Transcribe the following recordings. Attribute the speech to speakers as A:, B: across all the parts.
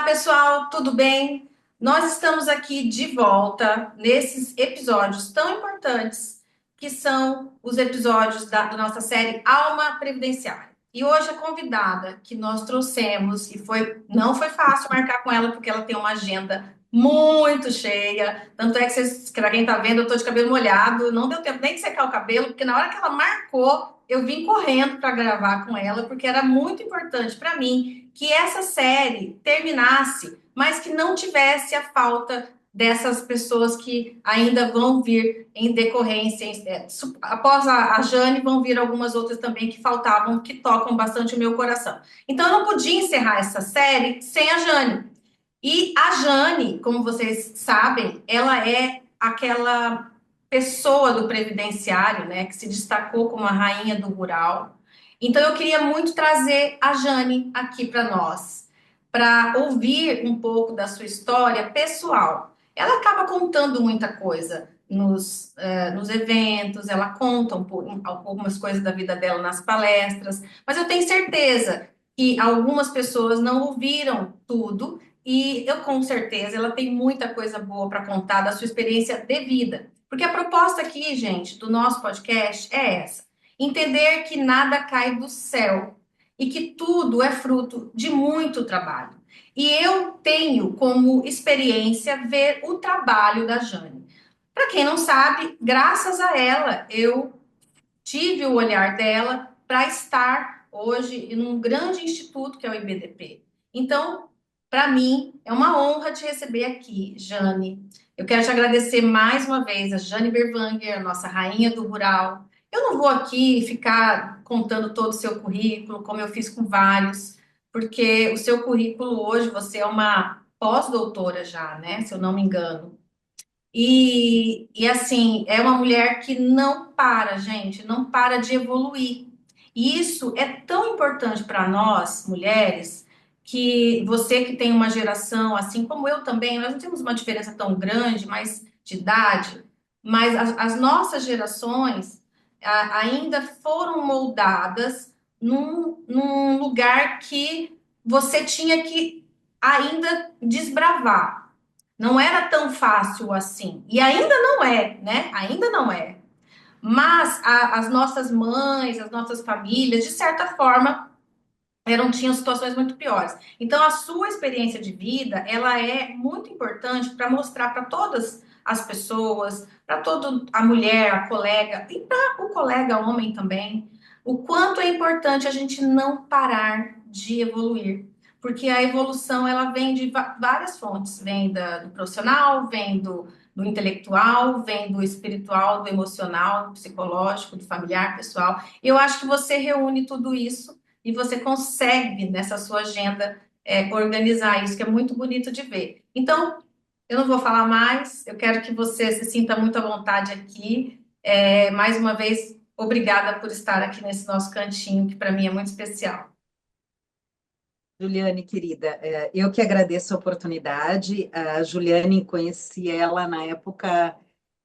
A: Pessoal, tudo bem? Nós estamos aqui de volta nesses episódios tão importantes que são os episódios da nossa série Alma Previdenciária. E hoje a convidada que nós trouxemos, não foi fácil marcar com ela, porque ela tem uma agenda muito cheia. Tanto é que para quem está vendo, eu estou de cabelo molhado, não deu tempo nem de secar o cabelo, porque na hora que ela marcou, eu vim correndo para gravar com ela, porque era muito importante para mim que essa série terminasse, mas que não tivesse a falta dessas pessoas que ainda vão vir em decorrência. Após a Jane, vão vir algumas outras também que faltavam, que tocam bastante o meu coração. Então, eu não podia encerrar essa série sem a Jane. E a Jane, como vocês sabem, ela é aquela pessoa do previdenciário, né, que se destacou como a rainha do rural. Então eu queria muito trazer a Jane aqui para nós, para ouvir um pouco da sua história pessoal. Ela acaba contando muita coisa nos eventos, ela conta algumas coisas da vida dela nas palestras, mas eu tenho certeza que algumas pessoas não ouviram tudo e eu, com certeza, ela tem muita coisa boa para contar da sua experiência de vida. Porque a proposta aqui, gente, do nosso podcast é essa: entender que nada cai do céu e que tudo é fruto de muito trabalho. E eu tenho como experiência ver o trabalho da Jane. Para quem não sabe, graças a ela, eu tive o olhar dela para estar hoje em um grande instituto que é o IBDP. Então, para mim, é uma honra te receber aqui, Jane. Eu quero te agradecer mais uma vez, a Jane Berwanger, a nossa rainha do rural. Eu não vou aqui ficar contando todo o seu currículo, como eu fiz com vários, porque o seu currículo hoje, você é uma pós-doutora já, né? Se eu não me engano. E assim, é uma mulher que não para, gente, não para de evoluir. E isso é tão importante para nós, mulheres, que você que tem uma geração, assim como eu também, nós não temos uma diferença tão grande, mas de idade, mas as nossas gerações ainda foram moldadas num lugar que você tinha que ainda desbravar. Não era tão fácil assim. E ainda não é, né? Ainda não é. Mas as nossas mães, as nossas famílias, de certa forma, tinham situações muito piores. Então, a sua experiência de vida, ela é muito importante para mostrar para todas as pessoas, para toda a mulher, a colega, e para o colega homem também, o quanto é importante a gente não parar de evoluir. Porque a evolução, ela vem de várias fontes. Vem do profissional, vem do intelectual, vem do espiritual, do emocional, do psicológico, do familiar, pessoal. Eu acho que você reúne tudo isso e você consegue, nessa sua agenda, organizar isso, que é muito bonito de ver. Então, eu não vou falar mais, eu quero que você se sinta muito à vontade aqui. Mais uma vez, obrigada por estar aqui nesse nosso cantinho, que para mim é muito especial.
B: Juliane, querida, eu que agradeço a oportunidade. A Juliane, conheci ela na época,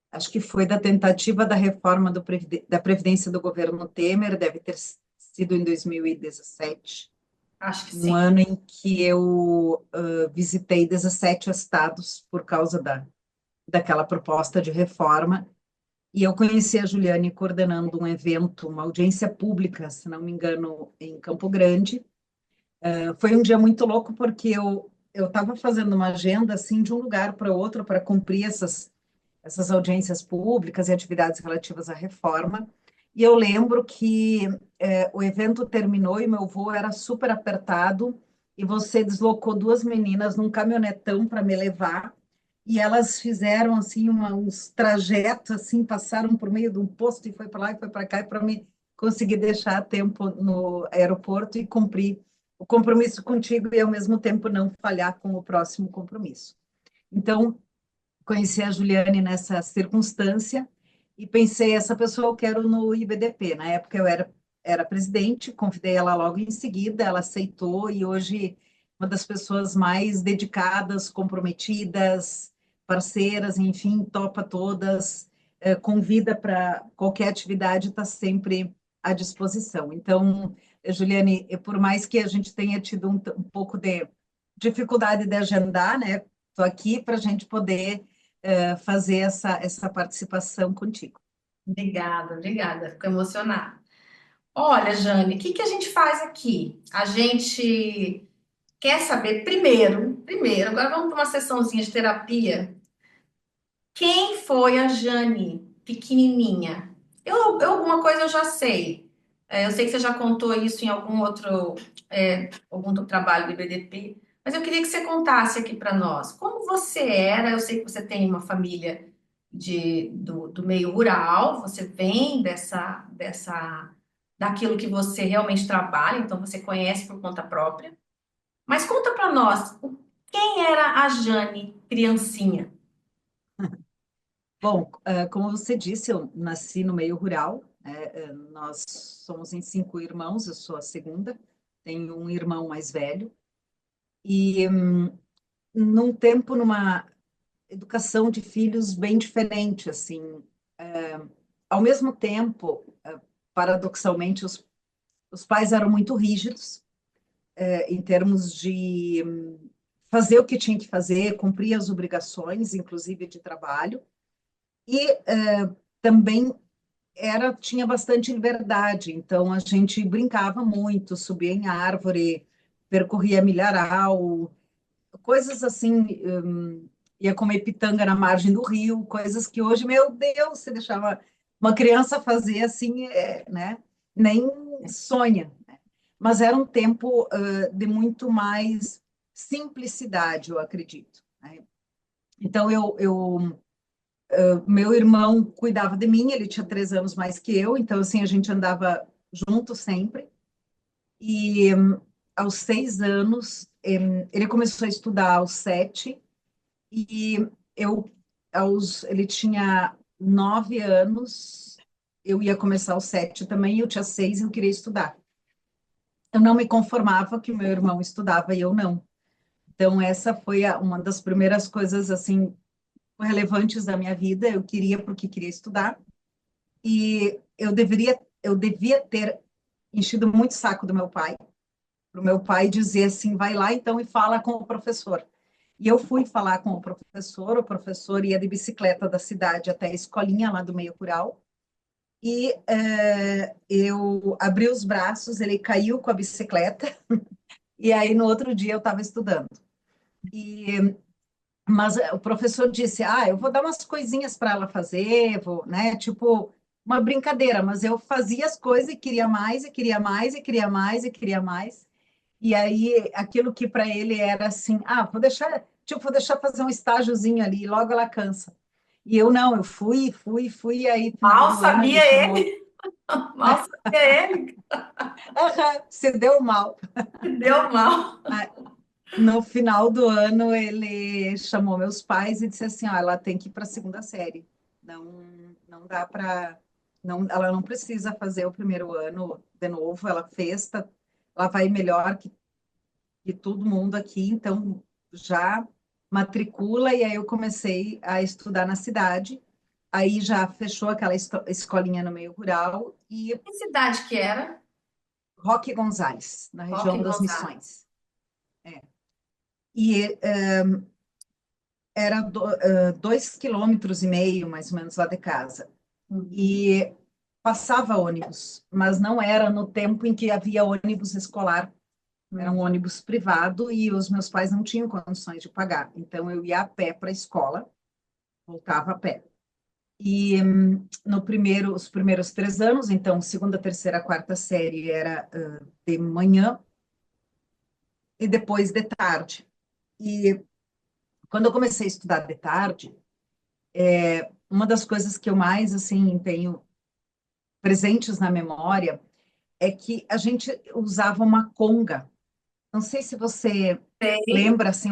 B: acho que foi da tentativa da reforma da Previdência do governo Temer, deve ter sido em 2017,
A: Acho que
B: um
A: sim.
B: ano em que eu visitei 17 estados por causa daquela proposta de reforma. E eu conheci a Juliane coordenando um evento, uma audiência pública, se não me engano, em Campo Grande. Foi um dia muito louco porque eu estava fazendo uma agenda assim de um lugar para outro para cumprir essas audiências públicas e atividades relativas à reforma. E eu lembro que o evento terminou e meu voo era super apertado e você deslocou duas meninas num caminhonetão para me levar e elas fizeram assim uns trajetos assim, passaram por meio de um posto e foi para lá e foi para cá para me conseguir deixar a tempo no aeroporto e cumprir o compromisso contigo e ao mesmo tempo não falhar com o próximo compromisso. Então, conheci a Juliane nessa circunstância e pensei, essa pessoa eu quero no IBDP. Na época eu era presidente, convidei ela logo em seguida, ela aceitou e hoje uma das pessoas mais dedicadas, comprometidas, parceiras, enfim, topa todas, convida para qualquer atividade, está sempre à disposição. Então, Juliane, por mais que a gente tenha tido um pouco dificuldade de agendar, né? Estou aqui para a gente poder fazer essa participação contigo.
A: Obrigada, obrigada. Fico emocionada. Olha, Jane, o que que a gente faz aqui? A gente quer saber primeiro, agora vamos para uma sessãozinha de terapia. Quem foi a Jane, pequenininha? Alguma coisa eu já sei. Eu sei que você já contou isso em algum outro trabalho do IBDP, mas eu queria que você contasse aqui para nós. Como você era? Eu sei que você tem uma família do meio rural, você vem daquilo que você realmente trabalha, então você conhece por conta própria. Mas conta para nós, quem era a Jane, criancinha?
B: Bom, como você disse, eu nasci no meio rural, né? Nós somos em 5 irmãos, eu sou a segunda, tenho um irmão mais velho, e num tempo, numa educação de filhos bem diferente, assim, ao mesmo tempo, paradoxalmente, os pais eram muito rígidos, em termos de fazer o que tinha que fazer, cumprir as obrigações, inclusive de trabalho, e também tinha bastante liberdade, então a gente brincava muito, subia em árvore, percorria milharal, coisas assim, ia comer pitanga na margem do rio, coisas que hoje, meu Deus, se deixava uma criança fazer assim, né? Nem sonha. Mas era um tempo de muito mais simplicidade, eu acredito, né? Então, meu irmão cuidava de mim, ele tinha 3 anos mais que eu, então, assim, a gente andava junto sempre. E aos 6 anos, ele começou a estudar aos 7, e eu, ele tinha 9 anos, eu ia começar aos 7 também, eu tinha 6 e eu queria estudar. Eu não me conformava que o meu irmão estudava e eu não. Então, essa foi uma das primeiras coisas, assim, relevantes da minha vida. Eu queria porque queria estudar. E eu devia ter enchido muito o saco do meu pai, para o meu pai dizer assim, vai lá então e fala com o professor. E eu fui falar com o professor ia de bicicleta da cidade até a escolinha lá do meio rural, e eu abri os braços, ele caiu com a bicicleta, e aí no outro dia eu estava estudando. Mas o professor disse, eu vou dar umas coisinhas para ela fazer, vou, né, tipo, uma brincadeira, mas eu fazia as coisas e queria mais, e queria mais, e queria mais, e queria mais. E aí, aquilo que para ele era assim, vou deixar fazer um estágiozinho ali, logo ela cansa. E eu não, eu fui, e aí, final
A: Mal
B: do ano, ele
A: sabia
B: chamou,
A: ele, mal sabia ele,
B: se deu mal.
A: que deu mal.
B: No final do ano, ele chamou meus pais e disse assim, ela tem que ir para a segunda série. Não, não dá para, não, ela não precisa fazer o primeiro ano de novo, ela fez, ela vai melhor que todo mundo aqui, então já matricula, e aí eu comecei a estudar na cidade, aí já fechou aquela escolinha no meio rural, e
A: Que cidade que era?
B: Roque Gonzales, na
A: Roque
B: região das
A: Gonzalez.
B: Missões. E era 2,5 km, mais ou menos, lá de casa.
A: Uhum.
B: E passava ônibus, mas não era no tempo em que havia ônibus escolar. Era um
A: Uhum.
B: ônibus privado e os meus pais não tinham condições de pagar. Então, eu ia a pé para a escola, voltava a pé. E os primeiros 3 anos, então, segunda, terceira, quarta série era de manhã e depois de tarde. E quando eu comecei a estudar de tarde, uma das coisas que eu mais, assim, tenho presentes na memória é que a gente usava uma conga. Não sei se você
A: Sei.
B: lembra, assim,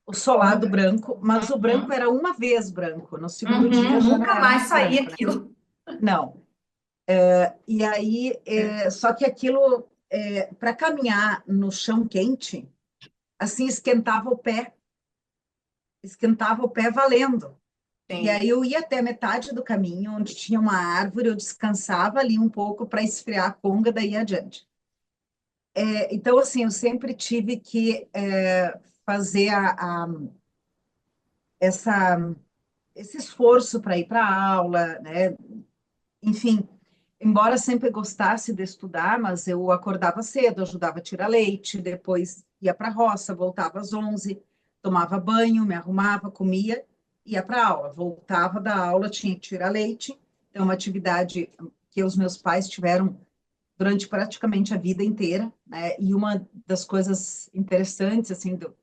B: o solado
A: Conga.
B: branco, mas o branco
A: Uhum.
B: era uma vez branco, no segundo
A: Uhum.
B: dia já não
A: Nunca
B: era
A: mais
B: mais
A: saía
B: branco, né?
A: aquilo.
B: Não. E aí, só que aquilo, para caminhar no chão quente, assim, esquentava o pé valendo. E
A: Sim.
B: aí eu ia até metade do caminho, onde tinha uma árvore, eu descansava ali um pouco para esfriar a conga, daí adiante. Então, assim, eu sempre tive que fazer essa, esse esforço para ir para a aula, né? Enfim, embora sempre gostasse de estudar, mas eu acordava cedo, ajudava a tirar leite, depois ia para a roça, voltava às 11, tomava banho, me arrumava, comia, ia para a aula. Voltava da aula, tinha que tirar leite. É uma atividade que os meus pais tiveram durante praticamente a vida inteira, né? E uma das coisas interessantes, assim, do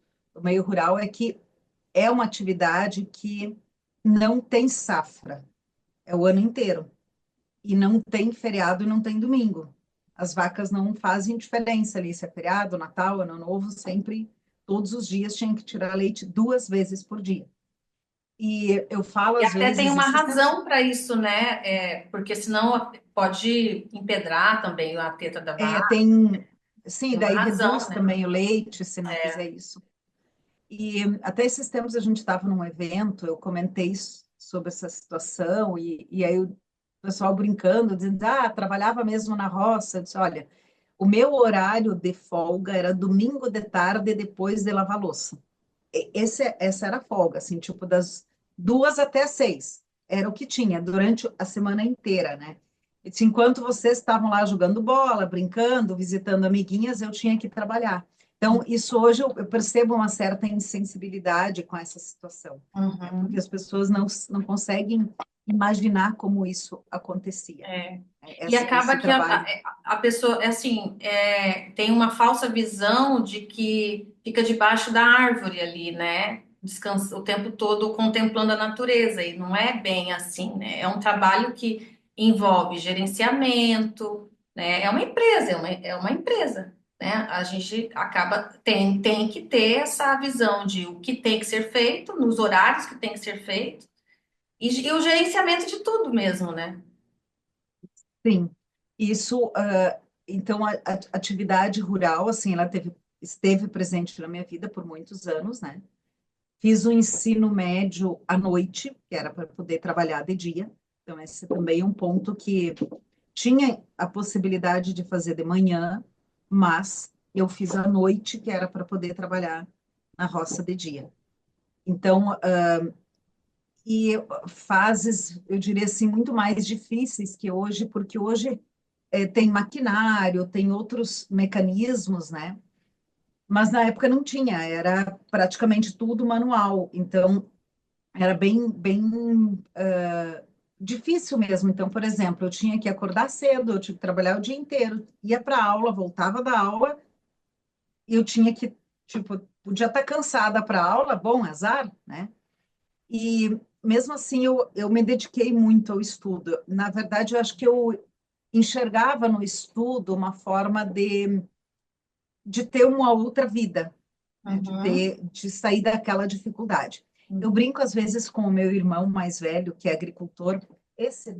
B: meio rural é que é uma atividade que não tem safra, é o ano inteiro. E não tem feriado e não tem domingo. As vacas não fazem diferença ali, se é feriado, Natal, Ano Novo, sempre, todos os dias tinha que tirar leite 2 vezes por dia. E eu falo
A: E
B: às
A: até tem
B: vezes,
A: uma
B: esses tempos,
A: razão para isso, né? Porque senão pode empedrar também a teta da vaca.
B: sim,
A: Tem uma
B: daí
A: razão,
B: reduz
A: né?
B: também o leite, se não
A: É.
B: fizer isso. E até esses tempos a gente estava num evento, eu comentei sobre essa situação, e aí o pessoal brincando, dizendo, trabalhava mesmo na roça. Eu disse, olha, o meu horário de folga era domingo de tarde, depois de lavar louça. Essa era a folga, assim, tipo das 2 até 6. Era o que tinha durante a semana inteira, né? E disse, enquanto vocês estavam lá jogando bola, brincando, visitando amiguinhas, eu tinha que trabalhar. Então, isso hoje eu percebo uma certa insensibilidade com essa situação, né? Porque
A: Uhum.
B: as pessoas não conseguem imaginar como isso acontecia,
A: É.
B: né?
A: E acaba
B: Esse
A: que
B: trabalho.
A: a pessoa, assim, tem uma falsa visão de que fica debaixo da árvore ali, né? Descansa o tempo todo contemplando a natureza, e não é bem assim, né? É um trabalho que envolve gerenciamento, né? É uma empresa, é uma empresa, né? A gente tem que ter essa visão de o que tem que ser feito, nos horários que tem que ser feito, e o gerenciamento de tudo mesmo, né?
B: Sim, isso, então a atividade rural, assim, esteve presente na minha vida por muitos anos, né? Fiz o ensino médio à noite, que era para poder trabalhar de dia, então esse também é um ponto que tinha a possibilidade de fazer de manhã, mas eu fiz à noite, que era para poder trabalhar na roça de dia. Então, e fases, eu diria assim, muito mais difíceis que hoje, porque hoje tem maquinário, tem outros mecanismos, né? Mas na época não tinha, era praticamente tudo manual, então era bem difícil mesmo. Então, por exemplo, eu tinha que acordar cedo, eu tinha que trabalhar o dia inteiro, ia para a aula, voltava da aula, e eu tinha que, tipo, podia estar cansada para a aula, bom, azar, né? E mesmo assim eu me dediquei muito ao estudo. Na verdade, eu acho que eu enxergava no estudo uma forma de ter uma outra vida, né?
A: Uhum.
B: De sair daquela dificuldade. Eu brinco às vezes com o meu irmão mais velho, que é agricultor, esse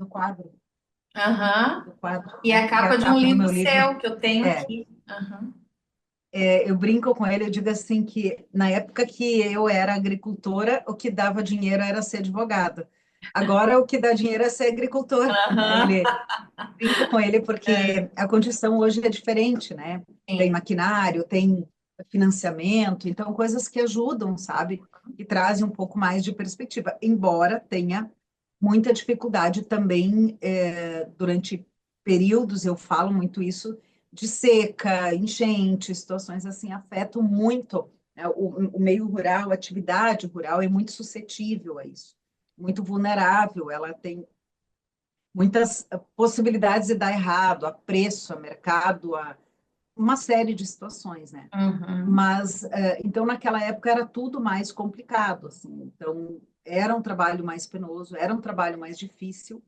A: Aham.
B: do quadro,
A: E
B: né?
A: a
B: Que é a
A: capa de um
B: capa do
A: livro
B: meu livro.
A: seu que eu tenho
B: É,
A: aqui. Aham.
B: eu brinco com ele, eu digo assim que na época que eu era agricultora, o que dava dinheiro era ser advogada. Agora o que dá dinheiro é ser agricultor, né?
A: Aham.
B: Brinco com ele porque a condição hoje é diferente, né? Tem
A: Sim.
B: maquinário, tem financiamento, então coisas que ajudam, sabe? E trazem um pouco mais de perspectiva, embora tenha muita dificuldade também durante períodos, eu falo muito isso, de seca, enchente, situações assim afetam muito, né? O meio rural, a atividade rural é muito suscetível a isso, muito vulnerável, ela tem muitas possibilidades de dar errado, a preço, a mercado, a uma série de situações, né?
A: Uhum.
B: Mas, então, naquela época era tudo mais complicado, assim. Então, era um trabalho mais penoso, era um trabalho mais difícil.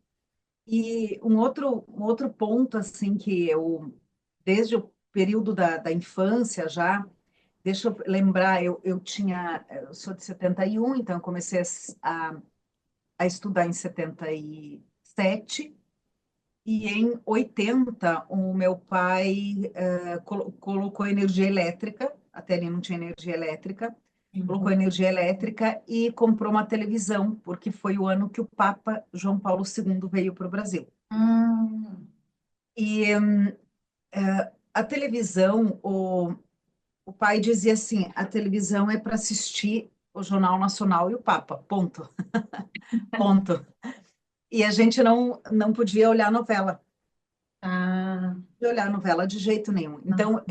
B: E um outro ponto, assim, que eu, desde o período da infância já, deixa eu lembrar, eu sou de 71, então eu comecei a estudar em 77, e em 80, o meu pai colocou energia elétrica, até ele não tinha energia elétrica, colocou
A: Uhum.
B: energia elétrica e comprou uma televisão, porque foi o ano que o Papa João Paulo II veio para o Brasil.
A: Hum.
B: E a televisão, o pai dizia assim, a televisão é para assistir o Jornal Nacional e o Papa, ponto, ponto. E a gente não podia olhar novela,
A: Ah,
B: não podia olhar novela de jeito nenhum.
A: não.
B: Então,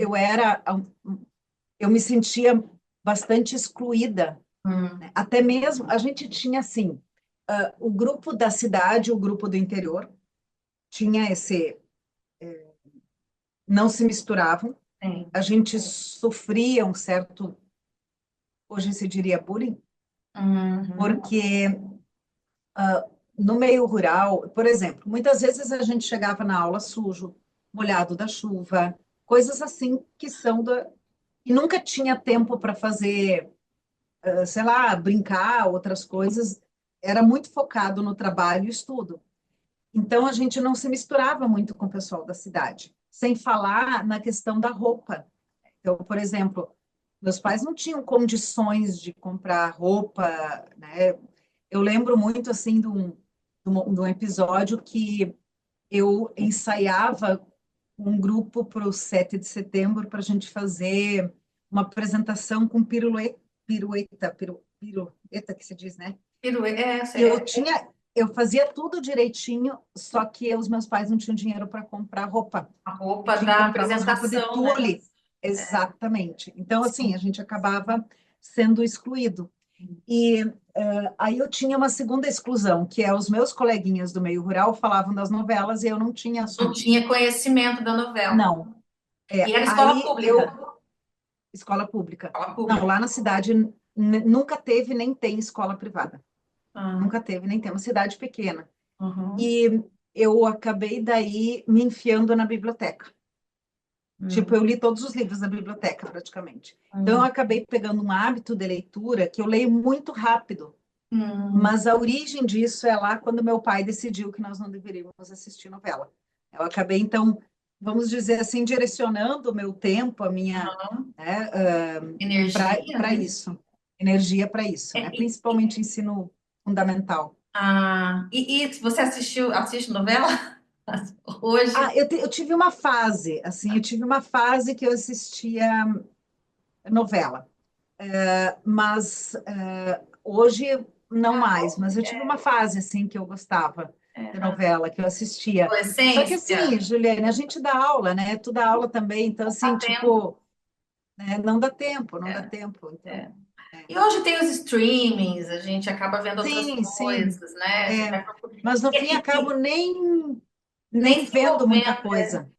B: eu me sentia bastante excluída,
A: Hum,
B: né? Até mesmo, a gente tinha assim, o grupo da cidade, o grupo do interior, tinha não se misturavam,
A: sim.
B: a gente sofria um certo, hoje se diria bullying,
A: Uhum,
B: porque no meio rural, por exemplo, muitas vezes a gente chegava na aula sujo, molhado da chuva, coisas assim que são e nunca tinha tempo para fazer, sei lá, brincar, outras coisas, era muito focado no trabalho e estudo. Então a gente não se misturava muito com o pessoal da cidade, sem falar na questão da roupa. Então, por exemplo, meus pais não tinham condições de comprar roupa, né? Eu lembro muito assim de um episódio que eu ensaiava um grupo para o 7 de setembro para a gente fazer uma apresentação com pirueta que se diz, né? E
A: sei.
B: eu fazia tudo direitinho, só que os meus pais não tinham dinheiro para comprar roupa.
A: A
B: Eu
A: roupa
B: tinha que
A: da
B: comprar umas roupas de
A: apresentação, né?
B: tule. Exatamente. Então, assim, a
A: Sim.
B: gente acabava sendo excluído. E aí eu tinha uma segunda exclusão, que é os meus coleguinhas do meio rural falavam das novelas e eu não tinha
A: Não
B: assunto.
A: tinha conhecimento da novela.
B: Não.
A: E era escola
B: Aí eu,
A: pública.
B: escola pública.
A: Escola
B: Não,
A: pública.
B: lá na cidade nunca teve nem tem escola privada.
A: Ah,
B: Nunca teve nem tem, uma cidade pequena.
A: uhum,
B: E eu acabei daí me enfiando na biblioteca. Tipo,
A: uhum,
B: eu li todos os livros da biblioteca, praticamente. Então, eu
A: uhum,
B: acabei pegando um hábito de leitura que eu leio muito rápido.
A: uhum.
B: Mas a origem disso é lá quando meu pai decidiu que nós não deveríamos assistir novela. Eu acabei, então, vamos dizer assim, direcionando o meu tempo, a minha, né,
A: Energia,
B: para
A: né?
B: isso, energia para isso,
A: É,
B: né? Principalmente ensino fundamental.
A: você assiste novela hoje?
B: Eu tive uma fase, assim, eu tive uma fase que eu assistia novela. Mas hoje não mais, mas eu tive uma fase assim que eu gostava
A: É,
B: de
A: na
B: novela, que eu assistia. Só que assim,
A: adolescência?
B: Juliane, a gente dá aula, né? Tu dá aula também, então
A: Não dá
B: assim,
A: tempo.
B: tipo, né, não dá tempo, não dá
A: É,
B: tempo. Então,
A: é. E hoje tem os streamings, a gente acaba vendo outras
B: sim, sim.
A: coisas, né? Você
B: É,
A: vai procurar.
B: mas no fim
A: E
B: acabo nem
A: nem se
B: vendo muita
A: envolvendo.
B: coisa.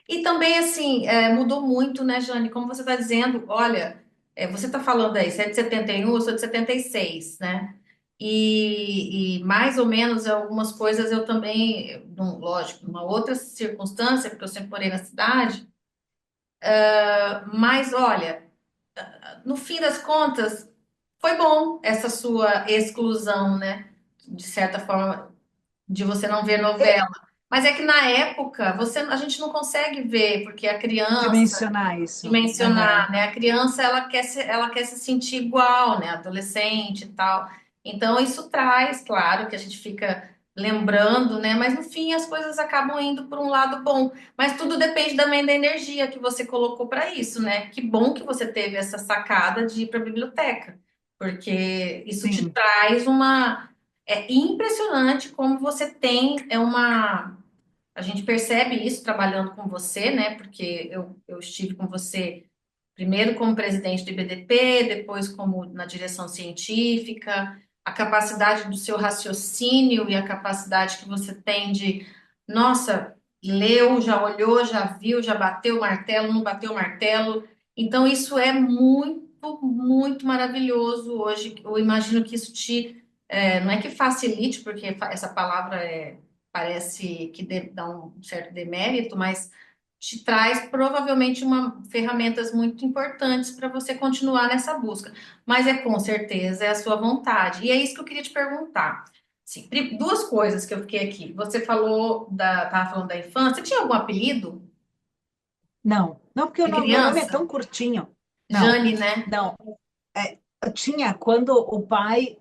A: E também, assim, mudou muito, né, Jane? Como você está dizendo, olha, você está falando aí, você é de 71, eu sou de 76, né? E mais ou menos algumas coisas eu também, lógico, numa outra circunstância, porque eu sempre morei na cidade, mas olha, no fim das contas, foi bom essa sua exclusão, né? De certa forma, de você não ver
B: É,
A: novela. Mas é que na época a gente não consegue ver, porque a criança
B: dimensionar isso. Aham.
A: dimensionar, né? A criança ela quer se sentir igual, né? Adolescente e tal. Então isso traz, claro, que a gente fica lembrando, né? Mas no fim as coisas acabam indo por um lado bom. Mas tudo depende também da energia que você colocou para isso, né? Que bom que você teve essa sacada de ir para a biblioteca, porque isso te
B: Sim.
A: traz uma. É impressionante como você tem uma. A gente percebe isso trabalhando com você, né? Porque eu estive com você primeiro como presidente do IBDP, depois como na direção científica, a capacidade do seu raciocínio e a capacidade que você tem de, nossa, leu, já olhou, já viu, já bateu o martelo, não bateu o martelo. Então, isso é muito, muito maravilhoso hoje. Eu imagino que isso não é que facilite, porque essa palavra parece que dá um certo demérito, mas te traz provavelmente ferramentas muito importantes para você continuar nessa busca. Mas com certeza é a sua vontade. E é isso que eu queria te perguntar. Sim, duas coisas que eu fiquei aqui. Você tava falando da infância. Você tinha algum apelido
B: Não, não, porque o
A: de
B: meu nome é
A: criança?
B: tão curtinho. Não,
A: Jane, né?
B: não. Eu tinha quando o pai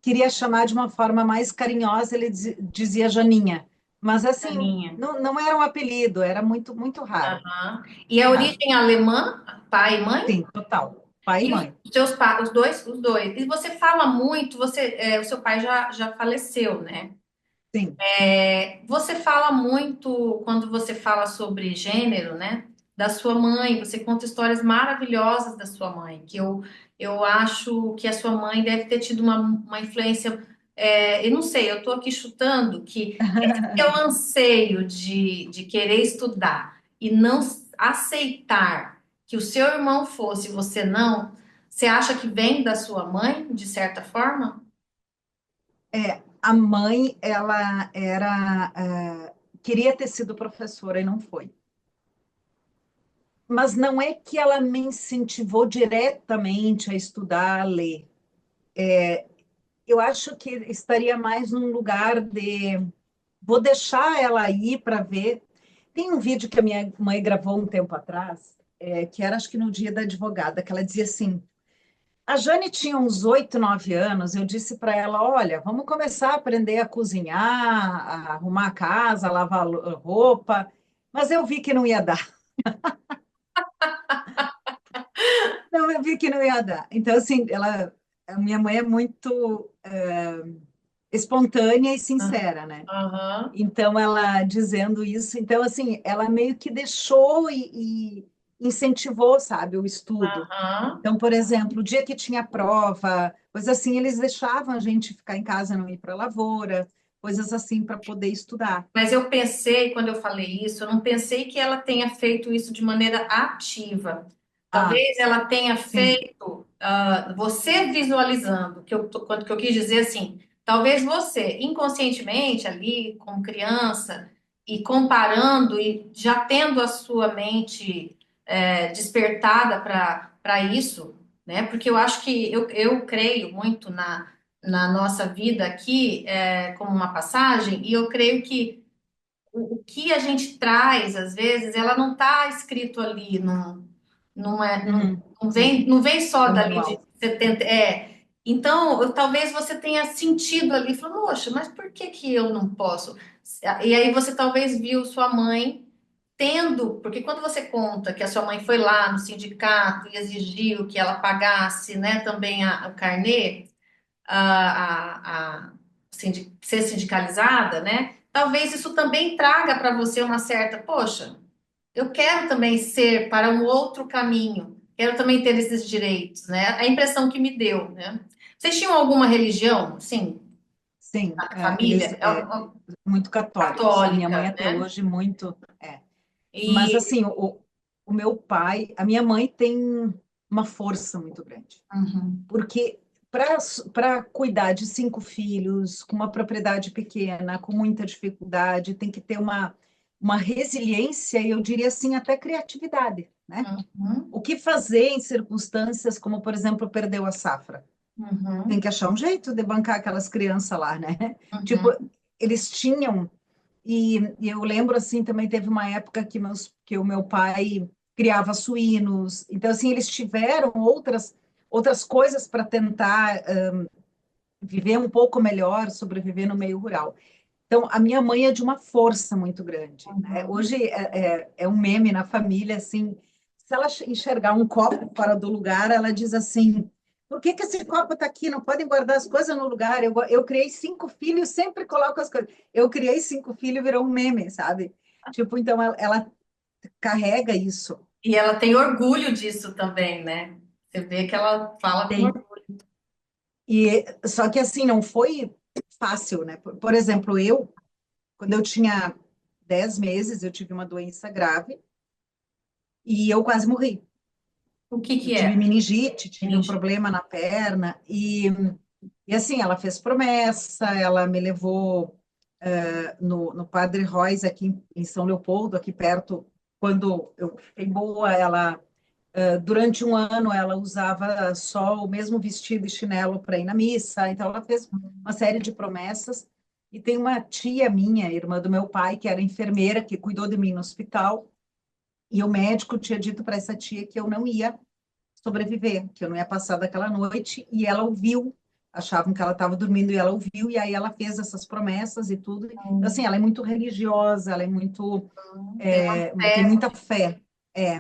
B: queria chamar de uma forma mais carinhosa, ele dizia Janinha. Mas assim,
A: Aninha.
B: não era um apelido, era muito, muito raro,
A: Aham. E a
B: raro.
A: origem alemã, pai e mãe?
B: Sim, total. Pai e
A: E
B: mãe.
A: os seus pais, os dois, os dois. E você fala muito, o seu pai já faleceu, né?
B: Sim.
A: Você fala muito quando você fala sobre gênero, né? Da sua mãe, você conta histórias maravilhosas da sua mãe, eu acho que a sua mãe deve ter tido uma influência. Eu não sei, eu estou aqui chutando que esse seu anseio de querer estudar e não aceitar que o seu irmão fosse e você não, você acha que vem da sua mãe, de certa forma?
B: A mãe, queria ter sido professora e não foi. Mas não é que ela me incentivou diretamente a estudar, a ler. Eu acho que estaria mais num lugar de vou deixar ela ir para ver. Tem um vídeo que a minha mãe gravou um tempo atrás, que era acho que no dia da advogada, que ela dizia assim: a Jane tinha uns 8, 9 anos. Eu disse para ela: olha, vamos começar a aprender a cozinhar, a arrumar a casa, a lavar roupa. Mas eu vi que não ia dar. Não, eu vi que não ia dar. Então, assim, a minha mãe é muito espontânea e sincera, né?
A: Aham,
B: Então, ela dizendo isso, então, assim, ela meio que deixou e incentivou, sabe, o estudo.
A: aham.
B: Então, por exemplo, o dia que tinha prova, coisas assim, eles deixavam a gente ficar em casa, não ir para a lavoura, coisas assim, para poder estudar.
A: Mas eu pensei, quando eu falei isso, eu não pensei que ela tenha feito isso de maneira ativa.
B: Ah,
A: Talvez ela tenha
B: sim,
A: feito, você visualizando, quando que eu quis dizer assim, talvez você, inconscientemente, ali, como criança, e comparando e já tendo a sua mente, despertada para isso, né? Porque eu acho que eu creio muito na nossa vida aqui, como uma passagem, e eu creio que o que a gente traz, às vezes, ela não está escrito ali, não,
B: uhum,
A: não vem só
B: no
A: dali de
B: manual.
A: 70. Então, talvez você tenha sentido ali, falou, poxa, mas por que que eu não posso? E aí você talvez viu sua mãe tendo, porque quando você conta que a sua mãe foi lá no sindicato e exigiu que ela pagasse, né, também o carnê, ser sindicalizada, né? Talvez isso também traga para você uma certa, poxa, eu quero também ser para um outro caminho, quero também ter esses direitos, né? A impressão que me deu, né? Vocês tinham alguma religião, sim,
B: Sim,
A: na família?
B: eles muito católicos. A minha mãe
A: Católica,
B: até
A: né?
B: hoje muito é. Mas
A: E
B: assim, o meu pai, a minha mãe tem uma força muito grande.
A: uhum,
B: Porque para cuidar de 5 filhos, com uma propriedade pequena, com muita dificuldade, tem que ter uma resiliência, e eu diria assim, até criatividade, né?
A: uhum,
B: O que fazer em circunstâncias como, por exemplo, perdeu a safra? Tem
A: uhum,
B: que achar um jeito de bancar aquelas crianças lá, né? Tipo,
A: uhum,
B: eles tinham, e eu lembro assim, também teve uma época que o meu pai criava suínos, então assim, eles tiveram outras coisas para tentar viver um pouco melhor, sobreviver no meio rural. Então, a minha mãe é de uma força muito grande, né?
A: uhum.
B: Hoje é um meme na família, assim, se ela enxergar um copo fora do lugar, ela diz assim, por que que esse copo está aqui? Não podem guardar as coisas no lugar. Eu criei 5 filhos, sempre coloco as coisas. Eu criei 5 filhos, virou um meme, sabe? Tipo, então ela carrega isso.
A: E ela tem orgulho disso também, né? Você vê que ela fala com
B: Tem.
A: orgulho.
B: E só que assim, não foi fácil, né? Por exemplo, quando eu tinha 10 meses, eu tive uma doença grave e eu quase morri.
A: O que
B: Eu
A: que
B: tive
A: é?
B: meningite, tive um
A: Meningite.
B: problema na perna e assim, ela fez promessa, ela me levou no Padre Reus aqui em São Leopoldo, aqui perto, quando eu fiquei boa, durante um ano ela usava só o mesmo vestido e chinelo para ir na missa, então ela fez uma série de promessas. E tem uma tia minha, irmã do meu pai, que era enfermeira, que cuidou de mim no hospital, e o médico tinha dito para essa tia que eu não ia sobreviver, que eu não ia passar daquela noite, e ela ouviu achavam que ela estava dormindo e ela ouviu, e aí ela fez essas promessas e tudo. Então, assim,
A: Hum,
B: ela é muito religiosa, ela é muito,
A: tem uma
B: tem
A: fé,
B: muita fé. É.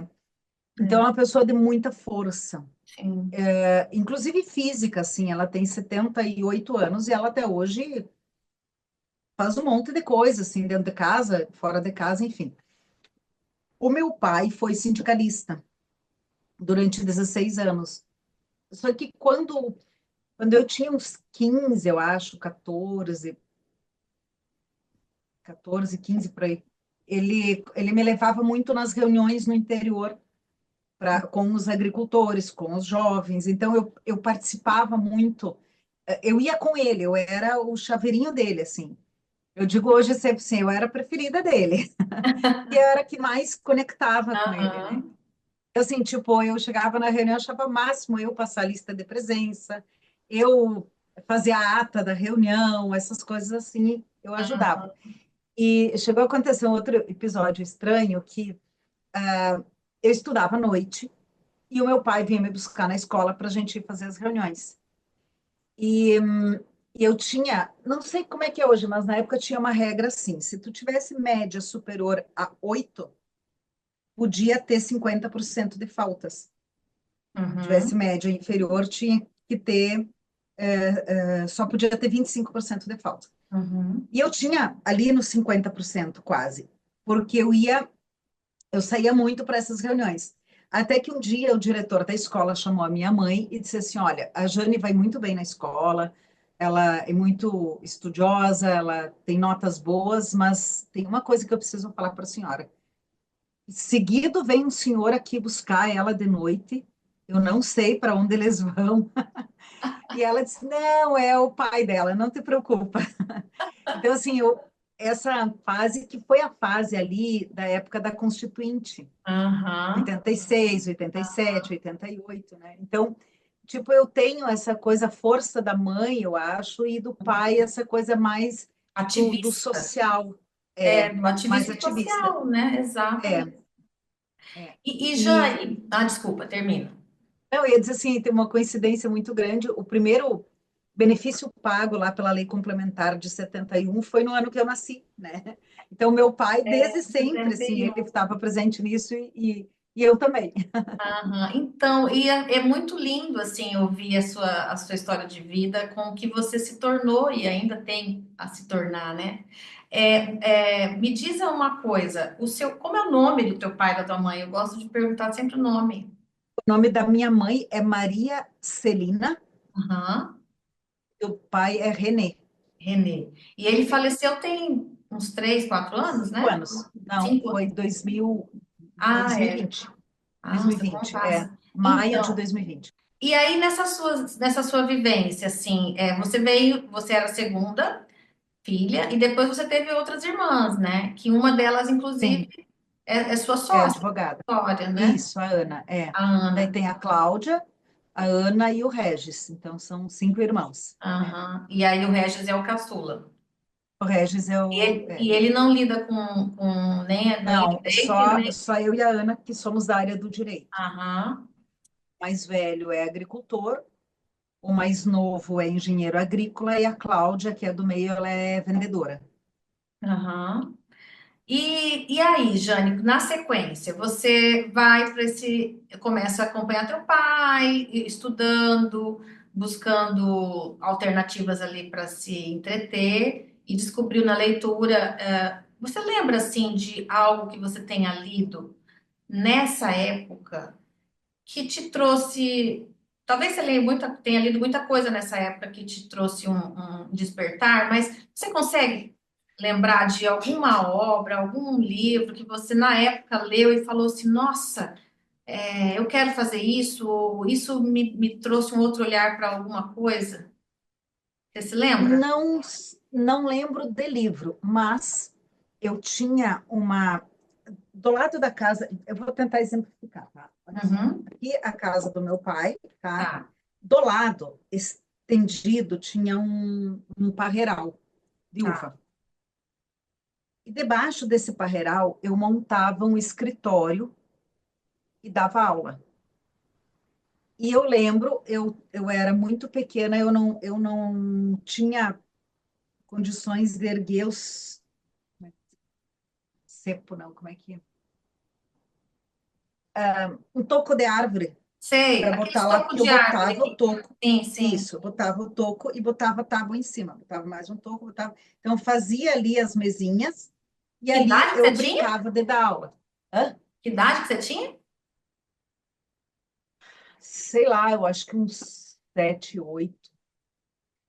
B: Então, é
A: né?
B: uma pessoa de muita força,
A: Sim.
B: inclusive física, assim, ela tem 78 anos e ela até hoje faz um monte de coisa, assim, dentro de casa, fora de casa, enfim. O meu pai foi sindicalista durante 16 anos. Só que quando eu tinha uns 15, eu acho, 14, 15 por aí, ele me levava muito nas reuniões no interior com os agricultores, com os jovens. Então, eu participava muito. Eu ia com ele, eu era o chaveirinho dele, assim. Eu digo hoje sempre assim, eu era a preferida dele. E eu era a que mais conectava com ele, né?
A: Aham,
B: Assim, tipo, eu chegava na reunião, eu achava máximo eu passar a lista de presença, eu fazer a ata da reunião, essas coisas assim, eu ajudava.
A: aham.
B: E chegou a acontecer um outro episódio estranho que eu estudava à noite e o meu pai vinha me buscar na escola para a gente ir fazer as reuniões. E eu tinha, não sei como é que é hoje, mas na época tinha uma regra assim: se tu tivesse média superior a 8, podia ter 50% de faltas. Tivesse
A: Uhum,
B: média inferior, tinha que ter, só podia ter 25% de falta.
A: uhum.
B: E eu tinha ali nos 50% quase, porque eu saía muito para essas reuniões. Até que um dia o diretor da escola chamou a minha mãe e disse assim: Olha, a Jane vai muito bem na escola, ela é muito estudiosa, ela tem notas boas, mas tem uma coisa que eu preciso falar para a senhora. Seguido vem um senhor aqui buscar ela de noite, eu não sei para onde eles vão. E ela disse: Não, é o pai dela, não te preocupa. Então, assim, essa fase que foi a fase ali da época da Constituinte.
A: Aham.
B: 86, 87, 88, né? Então, tipo, eu tenho essa coisa, força da mãe, eu acho, e do pai, essa coisa mais do
A: Ativista.
B: social,
A: É, do
B: mais
A: ativismo
B: ativista.
A: social, né?
B: É,
A: Exatamente.
B: é.
A: E
B: E
A: Jane, desculpa, termina.
B: eu ia dizer assim, tem uma coincidência muito grande. O primeiro benefício pago lá pela Lei Complementar de 71 foi no ano que eu nasci, né? Então, meu pai, desde sempre, assim, ele
A: 71.
B: estava presente nisso e eu também.
A: Aham. Então, é muito lindo assim ouvir a sua história de vida com o que você se tornou e ainda tem a se tornar, né? Me diz uma coisa, como é o nome do teu pai e da tua mãe? Eu gosto de perguntar sempre o nome.
B: O nome da minha mãe é Maria Celina,
A: Aham.
B: e o pai é René.
A: Renê. E ele faleceu tem uns 3, 4 anos,
B: 5
A: né?
B: anos. Não, foi
A: Cinco.
B: 2020.
A: Você
B: 2020,
A: contasse.
B: maio de
A: Então,
B: 2020.
A: e aí nessa sua vivência, assim, você era a segunda filha, e depois você teve outras irmãs, né? Que uma delas, inclusive,
B: Sim,
A: é sua
B: é
A: sócia
B: advogada.
A: na história, né?
B: Isso, a Ana, é.
A: A
B: Daí
A: Ana.
B: tem a Cláudia, a Ana e o Regis. Então, são 5 irmãos. É.
A: Aham. E aí o Regis é o caçula.
B: O Regis é
A: E
B: o.
A: ele, e ele não lida com nem
B: Não,
A: direito, nem.
B: só eu e a Ana que somos da área do direito.
A: Aham.
B: O mais velho é agricultor, o mais novo é engenheiro agrícola e a Cláudia, que é do meio, ela é vendedora.
A: Aham. E aí, Jane, na sequência, você vai para começa a acompanhar teu pai, estudando, buscando alternativas ali para se entreter e descobriu na leitura. Você lembra assim de algo que você tenha lido nessa época que te trouxe? Talvez você tenha lido muita coisa nessa época que te trouxe um despertar, mas você consegue lembrar de alguma obra, algum livro que você na época leu e falou assim: Nossa, eu quero fazer isso, ou isso me trouxe um outro olhar para alguma coisa? Você se lembra?
B: Não, não lembro de livro, mas eu tinha uma. Do lado da casa, eu vou tentar exemplificar, tá? Olha só.
A: Uhum,
B: Aqui a casa do meu pai, tá?
A: tá,
B: Do lado, estendido, tinha um parreiral de
A: tá.
B: uva. E debaixo desse parreiral, eu montava um escritório e dava aula. E eu lembro, eu era muito pequena, eu não tinha condições de erguer os cepo, não, como é que é? Um toco de árvore
A: Sei,
B: para
A: aqueles
B: botar lá,
A: tocos
B: porque eu
A: de árvore
B: botava o
A: aqui.
B: toco,
A: Sim, sim.
B: isso, eu botava o toco e botava a tábua em cima, botava mais um toco, botava. Então, eu fazia ali as mesinhas e
A: Que
B: ali
A: idade que
B: eu
A: você tinha?
B: brincava de dar aula. Hã?
A: Que idade que você tinha?
B: Sei lá, eu acho que uns 7, 8,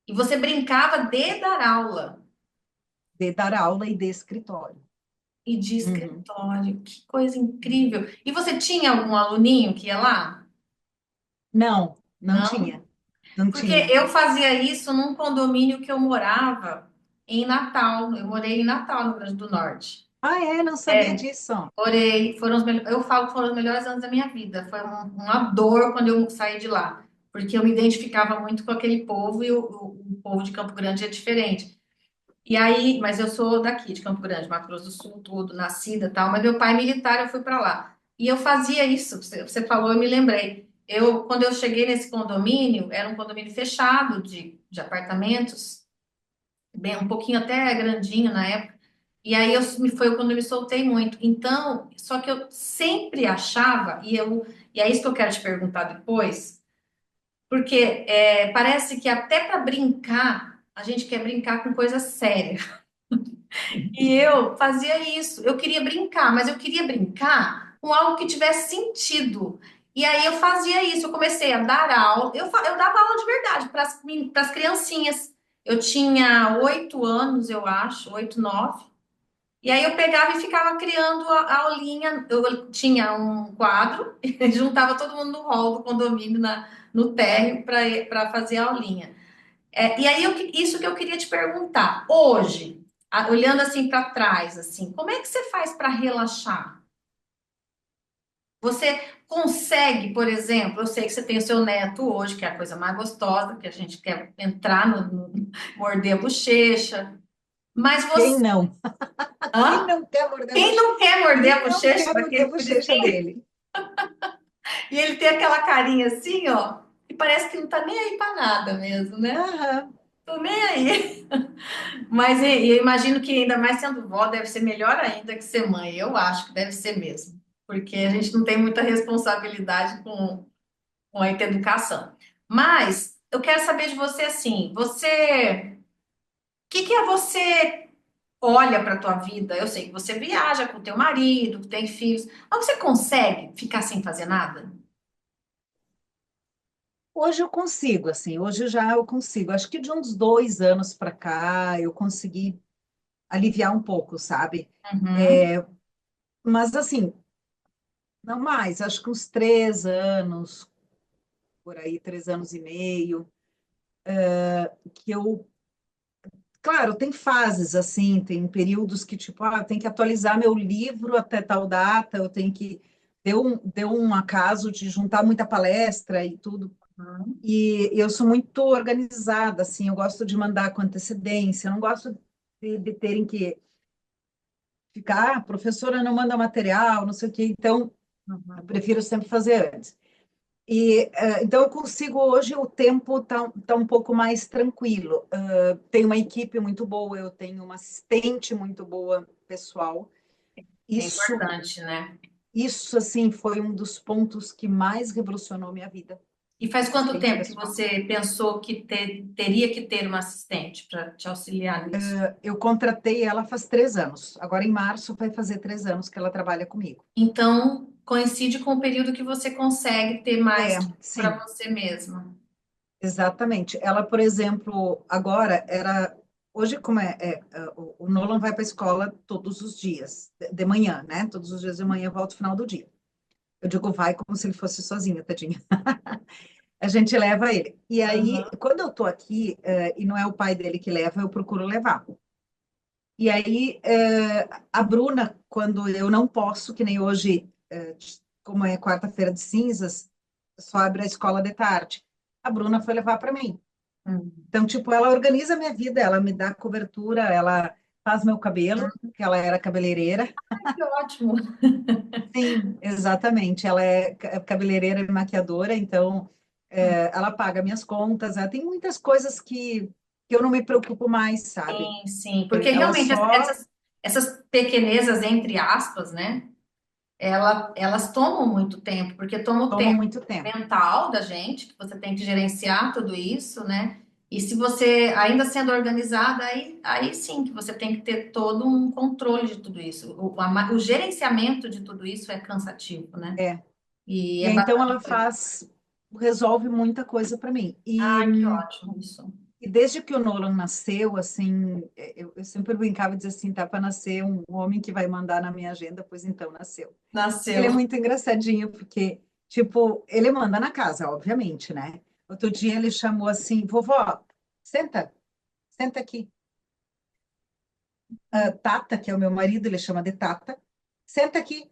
A: E você brincava de dar aula
B: de dar aula e de escritório.
A: e de
B: Uhum.
A: escritório. Que coisa incrível. E você tinha algum aluninho que ia lá?
B: Não, não
A: Não?
B: tinha, não
A: Porque
B: tinha.
A: eu fazia isso num condomínio que eu morava em Natal. Eu morei em Natal, no Rio Grande do Norte.
B: Ah, é? Não sabia
A: É,
B: disso.
A: morei, eu falo que foram os melhores anos da minha vida. Foi uma dor quando eu saí de lá, porque eu me identificava muito com aquele povo e o povo de Campo Grande é diferente. E aí, mas eu sou daqui, de Campo Grande, Mato Grosso do Sul, tudo, nascida e tal, mas meu pai é militar, eu fui para lá. E eu fazia isso, você falou, eu me lembrei. Quando eu cheguei nesse condomínio, era um condomínio fechado de apartamentos, bem, um pouquinho até grandinho na época. E aí foi quando eu me soltei muito. Então, só que eu sempre achava, e é isso que eu quero te perguntar depois, porque parece que até para brincar, a gente quer brincar com coisa séria. E eu fazia isso. Eu queria brincar, mas eu queria brincar com algo que tivesse sentido. E aí eu fazia isso. Eu comecei a dar aula. Eu dava aula de verdade para as criancinhas. Eu tinha 8 anos, eu acho, 8, 9. E aí eu pegava e ficava criando a aulinha. Eu tinha um quadro e juntava todo mundo no hall do condomínio, no térreo, para fazer a aulinha. E aí, isso que eu queria te perguntar. Hoje, olhando assim para trás, assim, como é que você faz para relaxar? Você consegue, por exemplo, eu sei que você tem o seu neto hoje, que é a coisa mais gostosa, que a gente quer entrar morder a bochecha, mas
B: Quem
A: você.
B: não? Quem
A: Hã?
B: não quer morder a
A: Quem
B: bochecha?
A: não quer morder a
B: Quem não
A: bochecha
B: quer morder a
A: daquele
B: bochecha
A: bonitinho?
B: dele?
A: E ele tem aquela carinha assim, ó, e parece que não tá nem aí para nada mesmo, né?
B: Aham.
A: Tô nem aí. Mas eu imagino que ainda mais sendo vó, deve ser melhor ainda que ser mãe. Eu acho que deve ser mesmo. Porque a gente não tem muita responsabilidade com a educação. Mas eu quero saber de você assim, o que que é você olha para a tua vida? Eu sei que você viaja com o teu marido, que tem filhos, mas você consegue ficar sem fazer nada?
B: Hoje eu consigo, assim, hoje já eu consigo. Acho que de uns 2 anos para cá eu consegui aliviar um pouco, sabe?
A: Uhum,
B: Mas assim, não mais, acho que uns 3 anos, por aí, 3 anos e meio, que eu, claro, tem fases assim, tem períodos que, tipo, eu tenho que atualizar meu livro até tal data, eu tenho que. Deu um acaso de juntar muita palestra e tudo.
A: uhum,
B: E eu sou muito organizada, assim, eu gosto de mandar com antecedência, eu não gosto de terem que ficar, a professora não manda material, não sei o quê, então eu
A: uhum.
B: prefiro sempre fazer antes. E então eu consigo hoje o tempo tá um pouco mais tranquilo. Tenho uma equipe muito boa, eu tenho uma assistente muito boa, pessoal.
A: É
B: Isso,
A: importante, né?
B: isso assim foi um dos pontos que mais revolucionou minha vida.
A: E faz quanto
B: Assistente
A: tempo que
B: pessoal.
A: você pensou que teria que ter uma assistente para te auxiliar nisso?
B: Eu contratei ela faz 3 anos. Agora, em março, vai fazer 3 anos que ela trabalha comigo.
A: Então, coincide com o período que você consegue ter mais para
B: Sim,
A: você mesma.
B: exatamente. Ela, por exemplo, agora era. Hoje, como o Nolan vai para a escola todos os dias, de manhã, né? Todos os dias de manhã, volta no final do dia. Eu digo vai como se ele fosse sozinho, tadinha. A gente leva ele. E aí,
A: Aham.
B: quando eu tô aqui, e não é o pai dele que leva, eu procuro levar. E aí, a Bruna, quando eu não posso, que nem hoje, como é quarta-feira de cinzas, só abre a escola de tarde. A Bruna foi levar para mim.
A: Hum.
B: Então, tipo, ela organiza a minha vida, ela me dá cobertura, ela faz meu cabelo, que ela era cabeleireira.
A: Que ótimo.
B: Sim, exatamente. Ela é cabeleireira e maquiadora, então. Ela paga minhas contas, ela tem muitas coisas que eu não me preocupo mais, sabe?
A: Sim, sim, porque
B: Ela
A: realmente
B: só
A: essas pequenezas, entre aspas, né? Elas tomam muito tempo, porque toma o
B: toma
A: tempo
B: muito tempo.
A: mental da gente, que você tem que gerenciar tudo isso, né? E se você, ainda sendo organizada, aí sim que você tem que ter todo um controle de tudo isso. O gerenciamento de tudo isso é cansativo, né?
B: É.
A: E
B: E
A: é
B: aí, então
A: bastante
B: ela
A: coisa.
B: resolve muita coisa para mim.
A: Ai, que ótimo isso.
B: E desde que o Nolan nasceu, assim, eu sempre brincava e dizia assim, tá para nascer um homem que vai mandar na minha agenda, pois então nasceu. Ele é
A: Nasceu.
B: muito engraçadinho, porque, tipo, ele manda na casa, obviamente, né? Outro dia ele chamou assim, vovó, senta, senta aqui. Tata, que é o meu marido, ele chama de Tata, senta aqui.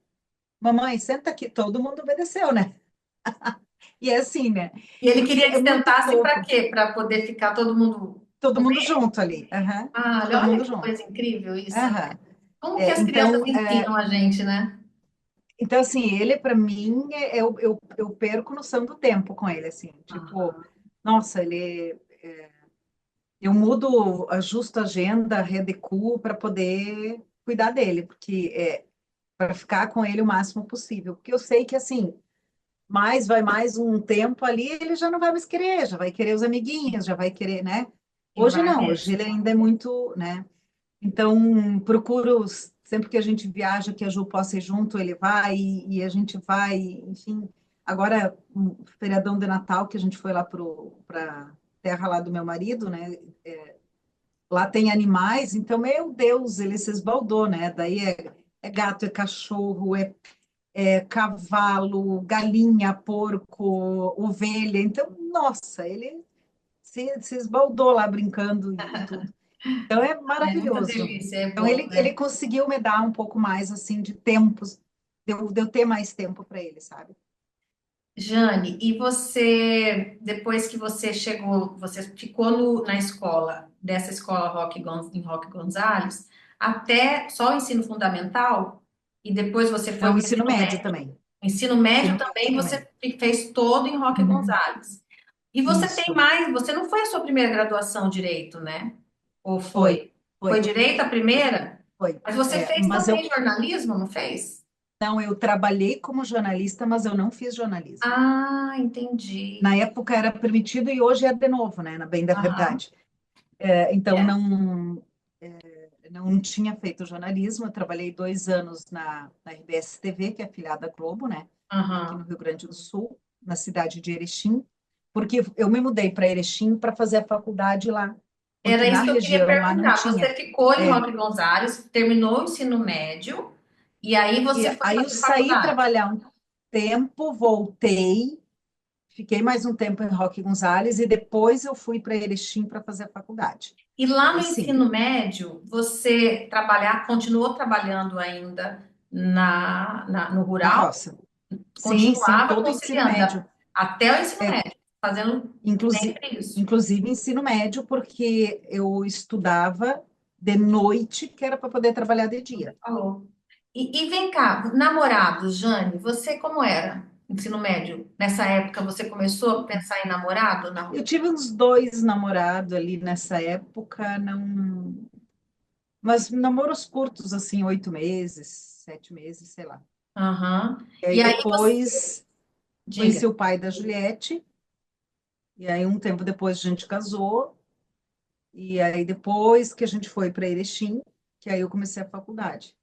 B: Mamãe, senta aqui. Todo mundo obedeceu, né? E é assim, né?
A: E ele
B: Porque
A: queria
B: é
A: que
B: muito
A: sentasse para
B: fofo.
A: quê? Para poder ficar todo mundo
B: Todo
A: com
B: mundo
A: ele?
B: junto ali. Aham.
A: Ah,
B: Todo
A: olha
B: mundo
A: que
B: junto.
A: coisa incrível isso, né?
B: Aham.
A: Como que as crianças
B: Então,
A: ensinam a gente, né?
B: então, assim, ele, para mim, eu perco noção do tempo com ele, assim. Tipo,
A: Aham.
B: nossa, eu mudo, ajusto a agenda, redecuo para poder cuidar dele, porque para ficar com ele o máximo possível. Porque eu sei que, assim, vai mais um tempo ali, ele já não vai mais querer, já vai querer os amiguinhos, já vai querer, né?
A: E
B: Hoje
A: vai
B: não, hoje
A: mesmo.
B: ele ainda é muito, né? Então, procuro, sempre que a gente viaja, que a Ju possa ir junto, ele vai, e a gente vai, enfim. Agora, um feriadão de Natal, que a gente foi lá para terra lá do meu marido, né? Lá tem animais, então, meu Deus, ele se esbaldou, né? Daí é gato, é cachorro, é cavalo, galinha, porco, ovelha. Então, nossa, ele se esbaldou lá brincando e tudo. Então é
A: É muita
B: maravilhoso.
A: delícia, é
B: Então
A: bom,
B: ele
A: né?
B: conseguiu me dar um pouco mais assim de tempos, de eu ter mais tempo para ele, sabe?
A: Jane, e você, depois que você chegou, você ficou na escola, dessa escola em Roque Gonzalez, até só o ensino fundamental, e depois você foi
B: Não,
A: para o
B: ensino
A: ensino
B: médio
A: médio.
B: também.
A: O ensino médio
B: Ensino médio
A: também
B: também.
A: você fez todo em Roque
B: Uhum.
A: Gonzalez. E você tem
B: Isso.
A: mais, você não foi a sua primeira graduação direito, né? Ou
B: Foi,
A: foi? Foi
B: foi,
A: direito a primeira?
B: foi.
A: Mas você
B: É,
A: fez
B: mas eu
A: também jornalismo, não fez?
B: não, eu trabalhei como jornalista, mas eu não fiz jornalismo.
A: Ah,
B: Na
A: entendi.
B: época era permitido e hoje é de novo, né? Na bem da
A: Aham.
B: verdade. Então
A: É.
B: não tinha feito jornalismo. Eu trabalhei 2 anos na RBS TV, que é afiliada da Globo, né? Aqui no
A: Aham.
B: Rio Grande do Sul, na cidade de Erechim, porque eu me mudei para Erechim para fazer a faculdade lá,
A: Era
B: porque na
A: isso que eu queria
B: região lá não
A: perguntar.
B: tinha.
A: Você ficou em
B: É,
A: Roque Gonzalez, terminou o ensino médio, e aí
B: e
A: você foi
B: aí eu
A: fazer
B: saí
A: faculdade.
B: trabalhar um tempo, voltei, fiquei mais um tempo em Roque Gonzalez e depois eu fui para Erechim para fazer a faculdade.
A: E lá no
B: Aí sim,
A: ensino médio, você continuou trabalhando ainda no
B: na
A: rural?
B: roça. Sim, sim,
A: Continuava
B: todo o ensino
A: conciliando
B: médio.
A: até o ensino
B: É,
A: médio, fazendo
B: inclusive,
A: sempre isso.
B: inclusive ensino médio, porque eu estudava de noite, que era para poder trabalhar de dia.
A: Você falou. E vem cá, namorados, Jane, você como era? Ensino médio, nessa época você começou a pensar em namorado?
B: Eu
A: Não.
B: tive uns 2 namorados ali nessa época, não, mas namoros curtos, assim, 8 meses, 7 meses, sei lá.
A: Aham.
B: E aí
A: E aí você,
B: depois
A: diga.
B: conheci o pai da Juliette, e aí um tempo depois a gente casou, e aí depois que a gente foi para Erechim, que aí eu comecei a faculdade.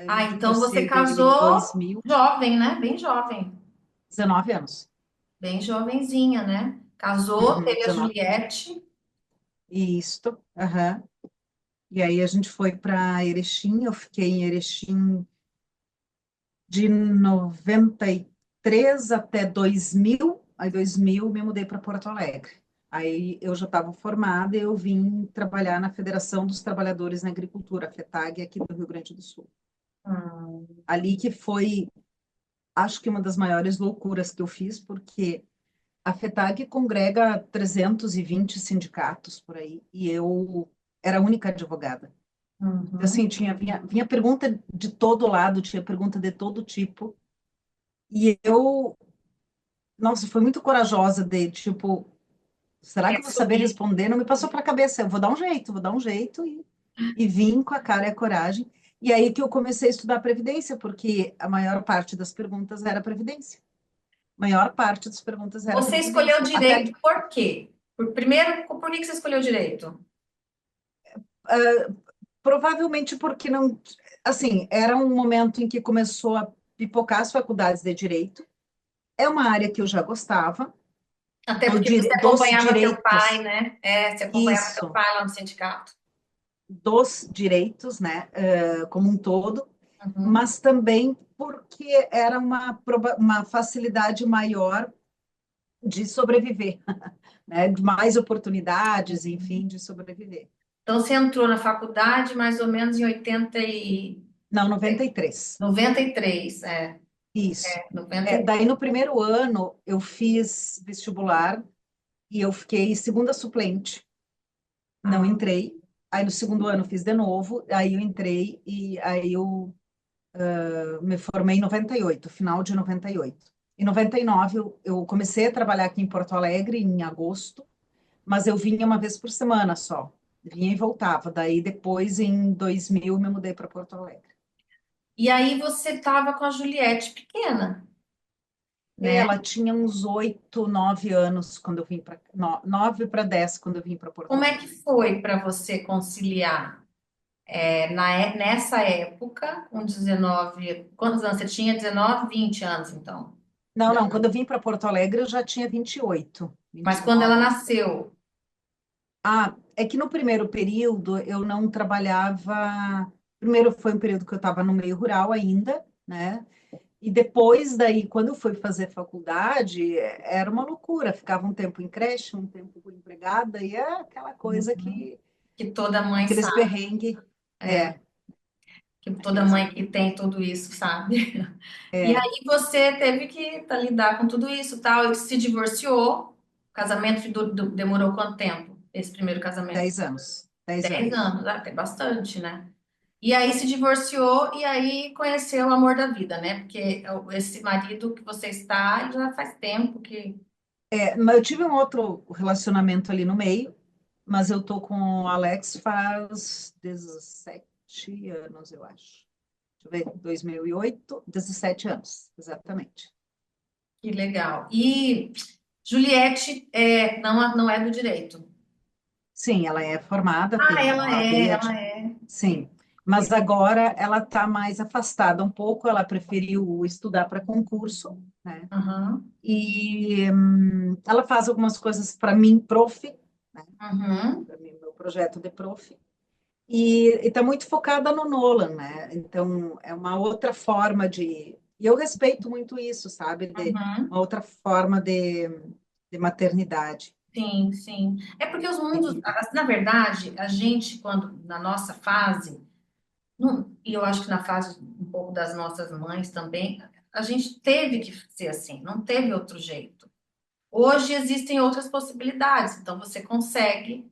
A: Ah,
B: Aí
A: então
B: conheci
A: você
B: ele em
A: casou
B: 2000,
A: jovem, né? Bem jovem.
B: 19 anos.
A: Bem jovenzinha, né? Casou,
B: Uhum,
A: teve a
B: 19 anos.
A: Juliette.
B: Isto, aham. E aí a gente foi para Erechim, eu fiquei em Erechim de 93 até 2000. Aí 2000 me mudei para Porto Alegre. Aí eu já estava formada e eu vim trabalhar na Federação dos Trabalhadores na Agricultura, a FETAG, aqui do Rio Grande do Sul.
A: Hum.
B: Ali que foi, acho que uma das maiores loucuras que eu fiz, porque a FETAG congrega 320 sindicatos por aí, e eu era a única advogada. Então,
A: Uhum.
B: assim, vinha pergunta de todo lado, tinha pergunta de todo tipo, e eu nossa, foi muito corajosa de, tipo, será
A: É
B: que eu vou saber
A: subir.
B: responder? Não me passou para a cabeça, eu vou dar um jeito e vim com a cara e a coragem. E aí que eu comecei a estudar Previdência, porque a maior parte das perguntas era Previdência. A maior parte das perguntas era
A: Você escolheu
B: Previdência. Até,
A: direito por quê? Primeiro, por que que você escolheu direito?
B: provavelmente porque não, assim, era um momento em que começou a pipocar as faculdades de Direito. É uma área que eu já gostava,
A: Até porque você
B: dos
A: acompanhava teu pai,
B: direitos,
A: né? É, você acompanhava teu
B: isso,
A: pai lá no sindicato.
B: dos direitos, né, como um todo,
A: Uhum.
B: mas também porque era uma facilidade maior de sobreviver, né, de mais oportunidades, enfim, de sobreviver.
A: Então, você entrou na faculdade mais ou menos em 80 e
B: Não, 93.
A: 93, é,
B: Isso.
A: 93.
B: Daí no primeiro ano eu fiz vestibular e eu fiquei segunda suplente, não
A: Ah,
B: entrei. Aí no segundo ano fiz de novo, aí eu entrei e aí eu me formei em 98, final de 98. Em 99 eu comecei a trabalhar aqui em Porto Alegre em agosto, mas eu vinha uma vez por semana só. Vinha e voltava. Daí depois em 2000 me mudei para Porto Alegre.
A: e aí você estava com a Juliette pequena, né?
B: Ela tinha uns 8, 9 anos quando eu vim para 9 para 10 quando eu vim para Porto
A: Como é que
B: Alegre.
A: foi para você conciliar nessa época, com 19, quantos anos você tinha? 19, 20 anos, então.
B: Não, não, quando eu vim para Porto Alegre eu já tinha 28,
A: Mas quando ela
B: 29.
A: nasceu,
B: Ah, é que no primeiro período eu não trabalhava. Primeiro foi um período que eu estava no meio rural ainda, né? E depois daí, quando eu fui fazer faculdade, era uma loucura. Ficava um tempo em creche, um tempo com empregada, e é aquela coisa
A: uhum,
B: que,
A: que toda mãe
B: aqueles
A: sabe,
B: perrengues,
A: é,
B: é,
A: que toda
B: aqueles
A: mãe que
B: perrengues.
A: tem tudo isso sabe. E
B: É,
A: aí você teve que lidar com tudo isso, tal, e se divorciou. O casamento demorou quanto tempo? Esse primeiro casamento?
B: 10 anos, 10
A: 10
B: anos.
A: anos, até bastante, né? E aí se divorciou e aí conheceu o amor da vida, né? Porque esse marido que você está já faz tempo que.
B: Mas eu tive um outro relacionamento ali no meio, mas eu tô com o Alex faz 17 anos, eu acho. Deixa eu ver, 2008, 17 anos, exatamente.
A: Que legal. E Juliette não é do direito.
B: Sim, ela é formada,
A: Ah,
B: tem
A: ela
B: OAB,
A: é, ela é.
B: sim, mas agora ela está mais afastada um pouco, ela preferiu estudar para concurso, né?
A: Aham,
B: E ela faz algumas coisas para mim, prof, né?
A: uhum,
B: Para mim, meu projeto de prof. E está muito focada no Nolan, né? Então, é uma outra forma de. E eu respeito muito isso, sabe? De uma
A: uhum.
B: outra forma de maternidade.
A: Sim, sim. É porque os mundos, na verdade, a gente, quando na nossa fase, e eu acho que na fase um pouco das nossas mães também, a gente teve que ser assim, não teve outro jeito. Hoje existem outras possibilidades, então você consegue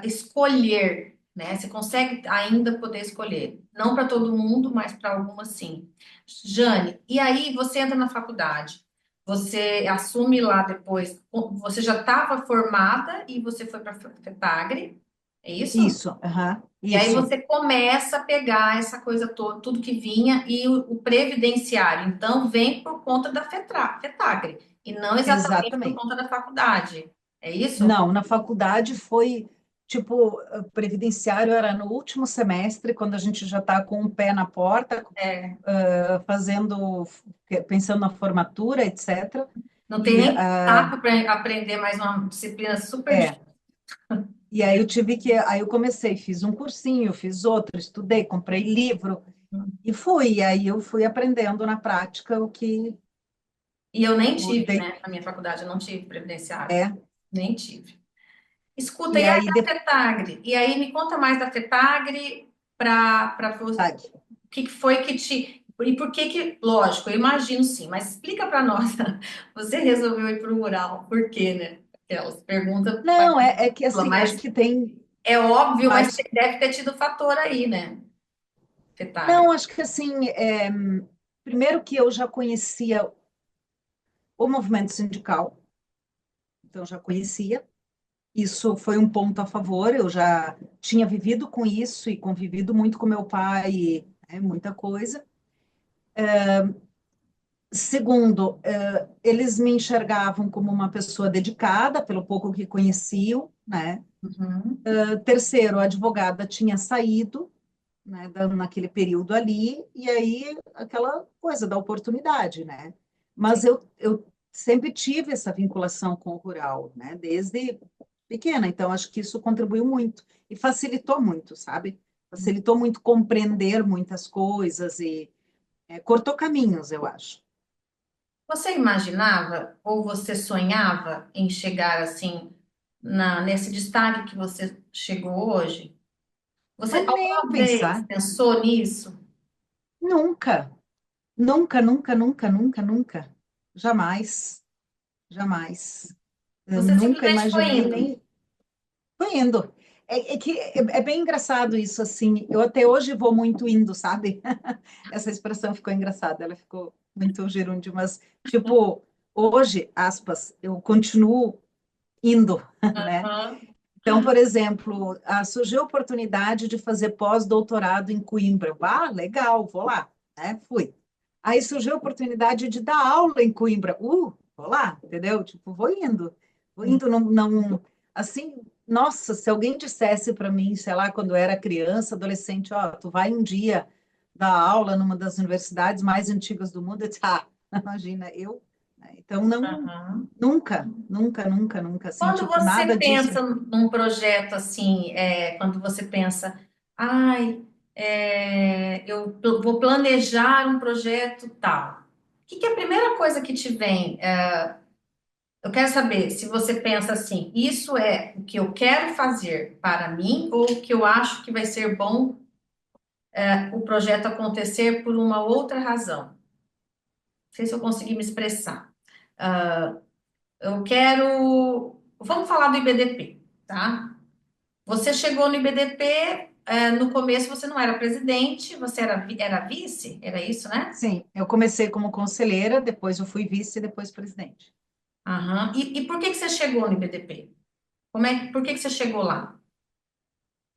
A: escolher, né? Você consegue ainda poder escolher. Não para todo mundo, mas para algumas sim. Jane, e aí você entra na faculdade, você assume lá depois, você já estava formada e você foi para a FETAGRE, é isso?
B: Isso, aham,
A: E aí
B: isso,
A: você começa a pegar essa coisa toda, tudo que vinha, e o previdenciário, então, vem por conta da FETAGRE, e não exatamente por
B: exatamente.
A: conta da faculdade. É isso?
B: Não, na faculdade foi, tipo, previdenciário era no último semestre, quando a gente já está com o pé na porta,
A: É,
B: fazendo, pensando na formatura, etc.
A: não tem
B: E,
A: nem saco para aprender mais uma disciplina super
B: é,
A: difícil.
B: e aí eu comecei, fiz um cursinho, fiz outro, estudei, comprei livro e fui. E aí eu fui aprendendo na prática o que
A: E eu nem
B: o
A: tive,
B: dei,
A: né? Na minha faculdade, eu não tive previdenciário.
B: é,
A: Nem tive. Escuta,
B: e
A: e aí
B: aí
A: a FETAGRE? E aí me conta mais da FETAGRE para você.
B: detalhe.
A: O que que foi que te. E por que que. Lógico, eu imagino sim, mas explica para nós. Você resolveu ir para o rural. Por quê, né? Aquelas perguntas,
B: Não, é que assim, acho
A: mas
B: que tem
A: é óbvio, mas
B: vários.
A: deve ter tido fator aí, né? FETAGRE.
B: Não, acho que assim, primeiro que eu já conhecia o movimento sindical, então já conhecia. Isso foi um ponto a favor, eu já tinha vivido com isso e convivido muito com meu pai, muita coisa. Segundo, eles me enxergavam como uma pessoa dedicada, pelo pouco que conheciam, né?
A: Uhum.
B: Terceiro, a advogada tinha saído, né, naquele período ali, e aí aquela coisa da oportunidade, né?
A: Sim.
B: Mas eu sempre tive essa vinculação com o rural, né? Desde pequena, então acho que isso contribuiu muito e facilitou muito, sabe? Facilitou muito compreender muitas coisas e cortou caminhos, eu acho.
A: Você imaginava ou você sonhava em chegar assim nesse destaque que você chegou hoje? Você
B: Mas nem
A: alguma vez
B: pensar,
A: pensou nisso?
B: nunca, nunca, nunca, nunca, nunca, nunca, jamais, jamais. Eu
A: Você
B: nunca
A: simplesmente foi
B: imaginei
A: indo.
B: nem. Tô indo. É bem engraçado isso, assim. Eu até hoje vou muito indo, sabe? Essa expressão ficou engraçada, ela ficou muito gerúndio, mas, tipo, hoje, aspas, eu continuo indo, né?
A: Aham.
B: Então, por exemplo, surgiu a oportunidade de fazer pós-doutorado em Coimbra. Ah, legal, vou lá, né? Fui. Aí surgiu a oportunidade de dar aula em Coimbra. Vou lá, entendeu? Tipo, vou indo. Vou
A: Sim.
B: indo, não, não assim, nossa, se alguém dissesse para mim, sei lá, quando eu era criança, adolescente, ó, tu vai um dia dar aula numa das universidades mais antigas do mundo, eu disse, imagina, eu, né? Então, não,
A: Aham.
B: nunca, nunca, nunca, nunca, assim,
A: Quando
B: tipo,
A: você
B: nada disso.
A: pensa num projeto assim, quando você pensa, ai, eu vou planejar um projeto tal, o que que é a primeira coisa que te vem? Eu quero saber se você pensa assim, isso é o que eu quero fazer para mim ou o que eu acho que vai ser bom, o projeto acontecer por uma outra razão. Não sei se eu consegui me expressar. Eu quero. Vamos falar do IBDP, tá? Você chegou no IBDP, no começo você não era presidente, você era vice? Era isso, né?
B: Sim, eu comecei como conselheira, depois eu fui vice e depois presidente.
A: Aham. E por que que você chegou no IBDP? Por que que você chegou lá?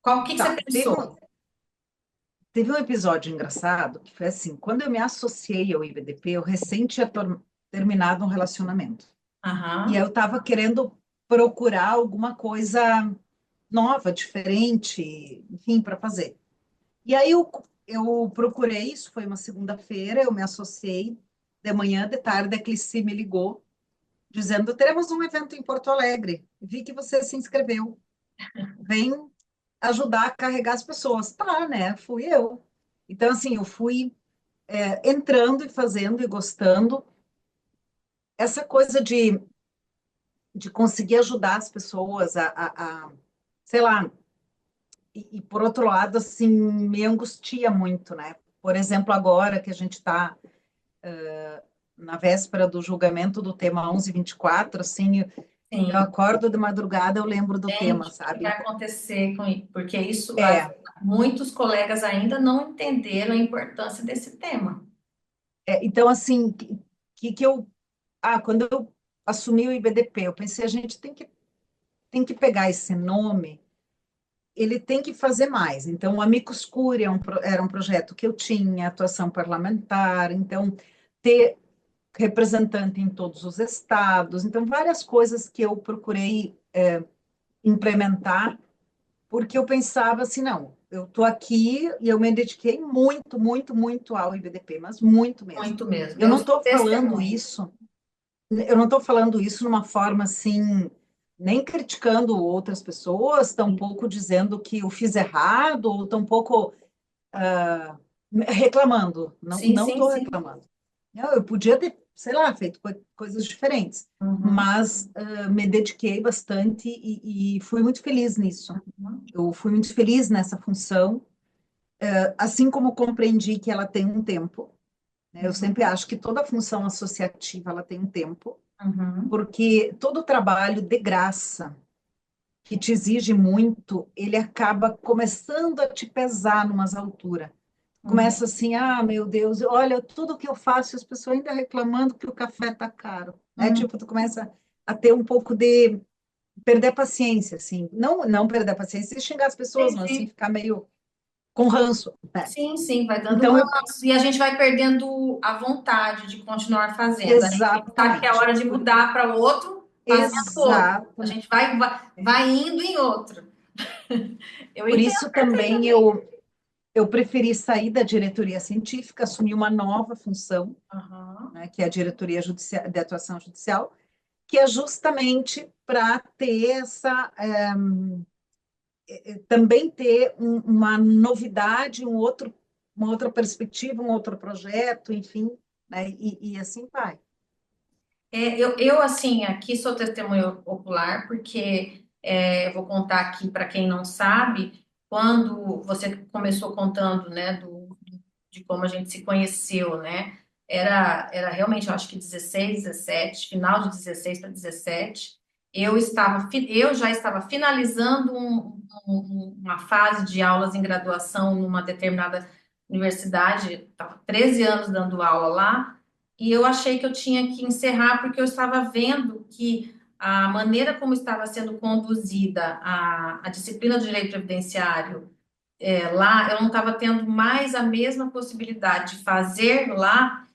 A: O que que você
B: Tá,
A: pensou?
B: teve um episódio engraçado que foi assim, quando eu me associei ao IBDP, eu recém tinha terminado um relacionamento. E aí
A: Aham.
B: eu estava querendo procurar alguma coisa nova, diferente, enfim, para fazer. E aí eu procurei, isso foi uma segunda-feira, eu me associei, de manhã, de tarde, a Clici me ligou, dizendo, teremos um evento em Porto Alegre, vi que você se inscreveu, vem ajudar a carregar as pessoas. Tá, né? Fui eu. Então, assim, eu fui entrando e fazendo e gostando. Essa coisa de conseguir ajudar as pessoas sei lá, por outro lado, assim, me angustia muito, né? Por exemplo, agora que a gente está na véspera do julgamento do tema 1124, assim, eu
A: Sim.
B: acordo de madrugada, eu lembro do tema,
A: Gente, o que vai
B: sabe?
A: acontecer com isso? Porque isso,
B: É,
A: muitos colegas ainda não entenderam a importância desse tema.
B: então, assim, quando eu assumi o IBDP, eu pensei, a gente tem que pegar esse nome, ele tem que fazer mais. Então, o Amicus Curiae era um projeto que eu tinha, atuação parlamentar, então, ter representante em todos os estados, então, várias coisas que eu procurei implementar, porque eu pensava assim, não, eu estou aqui e eu me dediquei muito, muito, muito ao IBDP, mas muito mesmo.
A: Muito mesmo.
B: Eu
A: Eu
B: não
A: sou
B: estou falando
A: testemunha.
B: isso Eu não estou falando isso numa forma assim, nem criticando outras pessoas, tampouco dizendo que eu fiz errado, ou tampouco reclamando. Não,
A: Sim,
B: não
A: sim,
B: estou
A: sim.
B: reclamando. Eu podia ter, sei lá, feito coisas diferentes,
A: Uhum,
B: mas me dediquei bastante e fui muito feliz nisso.
A: uhum,
B: Eu fui muito feliz nessa função, assim como compreendi que ela tem um tempo, né? Eu sempre
A: uhum,
B: acho que toda função associativa ela tem um tempo,
A: uhum,
B: porque todo trabalho de graça que te exige muito, ele acaba começando a te pesar numas alturas.
A: uhum.
B: Começa assim, meu Deus, olha, tudo que eu faço, as pessoas ainda reclamando que o café está caro. né?
A: Uhum.
B: Tipo, tu começa a ter um pouco de perder a paciência, assim. Não perder a paciência e xingar as pessoas, mas assim,
A: Entendi.
B: ficar meio com ranço, né?
A: Sim, sim, vai dando
B: Então, eu,
A: ranço e a gente vai perdendo a vontade de continuar fazendo. Aí a gente sabe que é
B: exatamente.
A: hora de mudar para outro, fazendo outro. A
B: Exatamente.
A: gente vai indo em outro. Eu
B: Por
A: entendo
B: isso também
A: perfeitamente.
B: eu preferi sair da diretoria científica, assumir uma nova função,
A: Aham.
B: né, que é a diretoria de atuação judicial, que é justamente para ter também ter uma novidade, uma outra perspectiva, um outro projeto, enfim, né, e assim vai.
A: Assim, aqui sou testemunha ocular, porque eu vou contar aqui para quem não sabe, quando você começou contando, né, de como a gente se conheceu, né? Era realmente, eu acho que 16, 17, final de 16 para 17. Eu já estava finalizando uma fase de aulas em graduação numa determinada universidade, estava 13 anos dando aula lá, e eu achei que eu tinha que encerrar porque eu estava vendo que a maneira como estava sendo conduzida a disciplina do direito previdenciário lá, eu não estava tendo mais a mesma possibilidade de fazer lá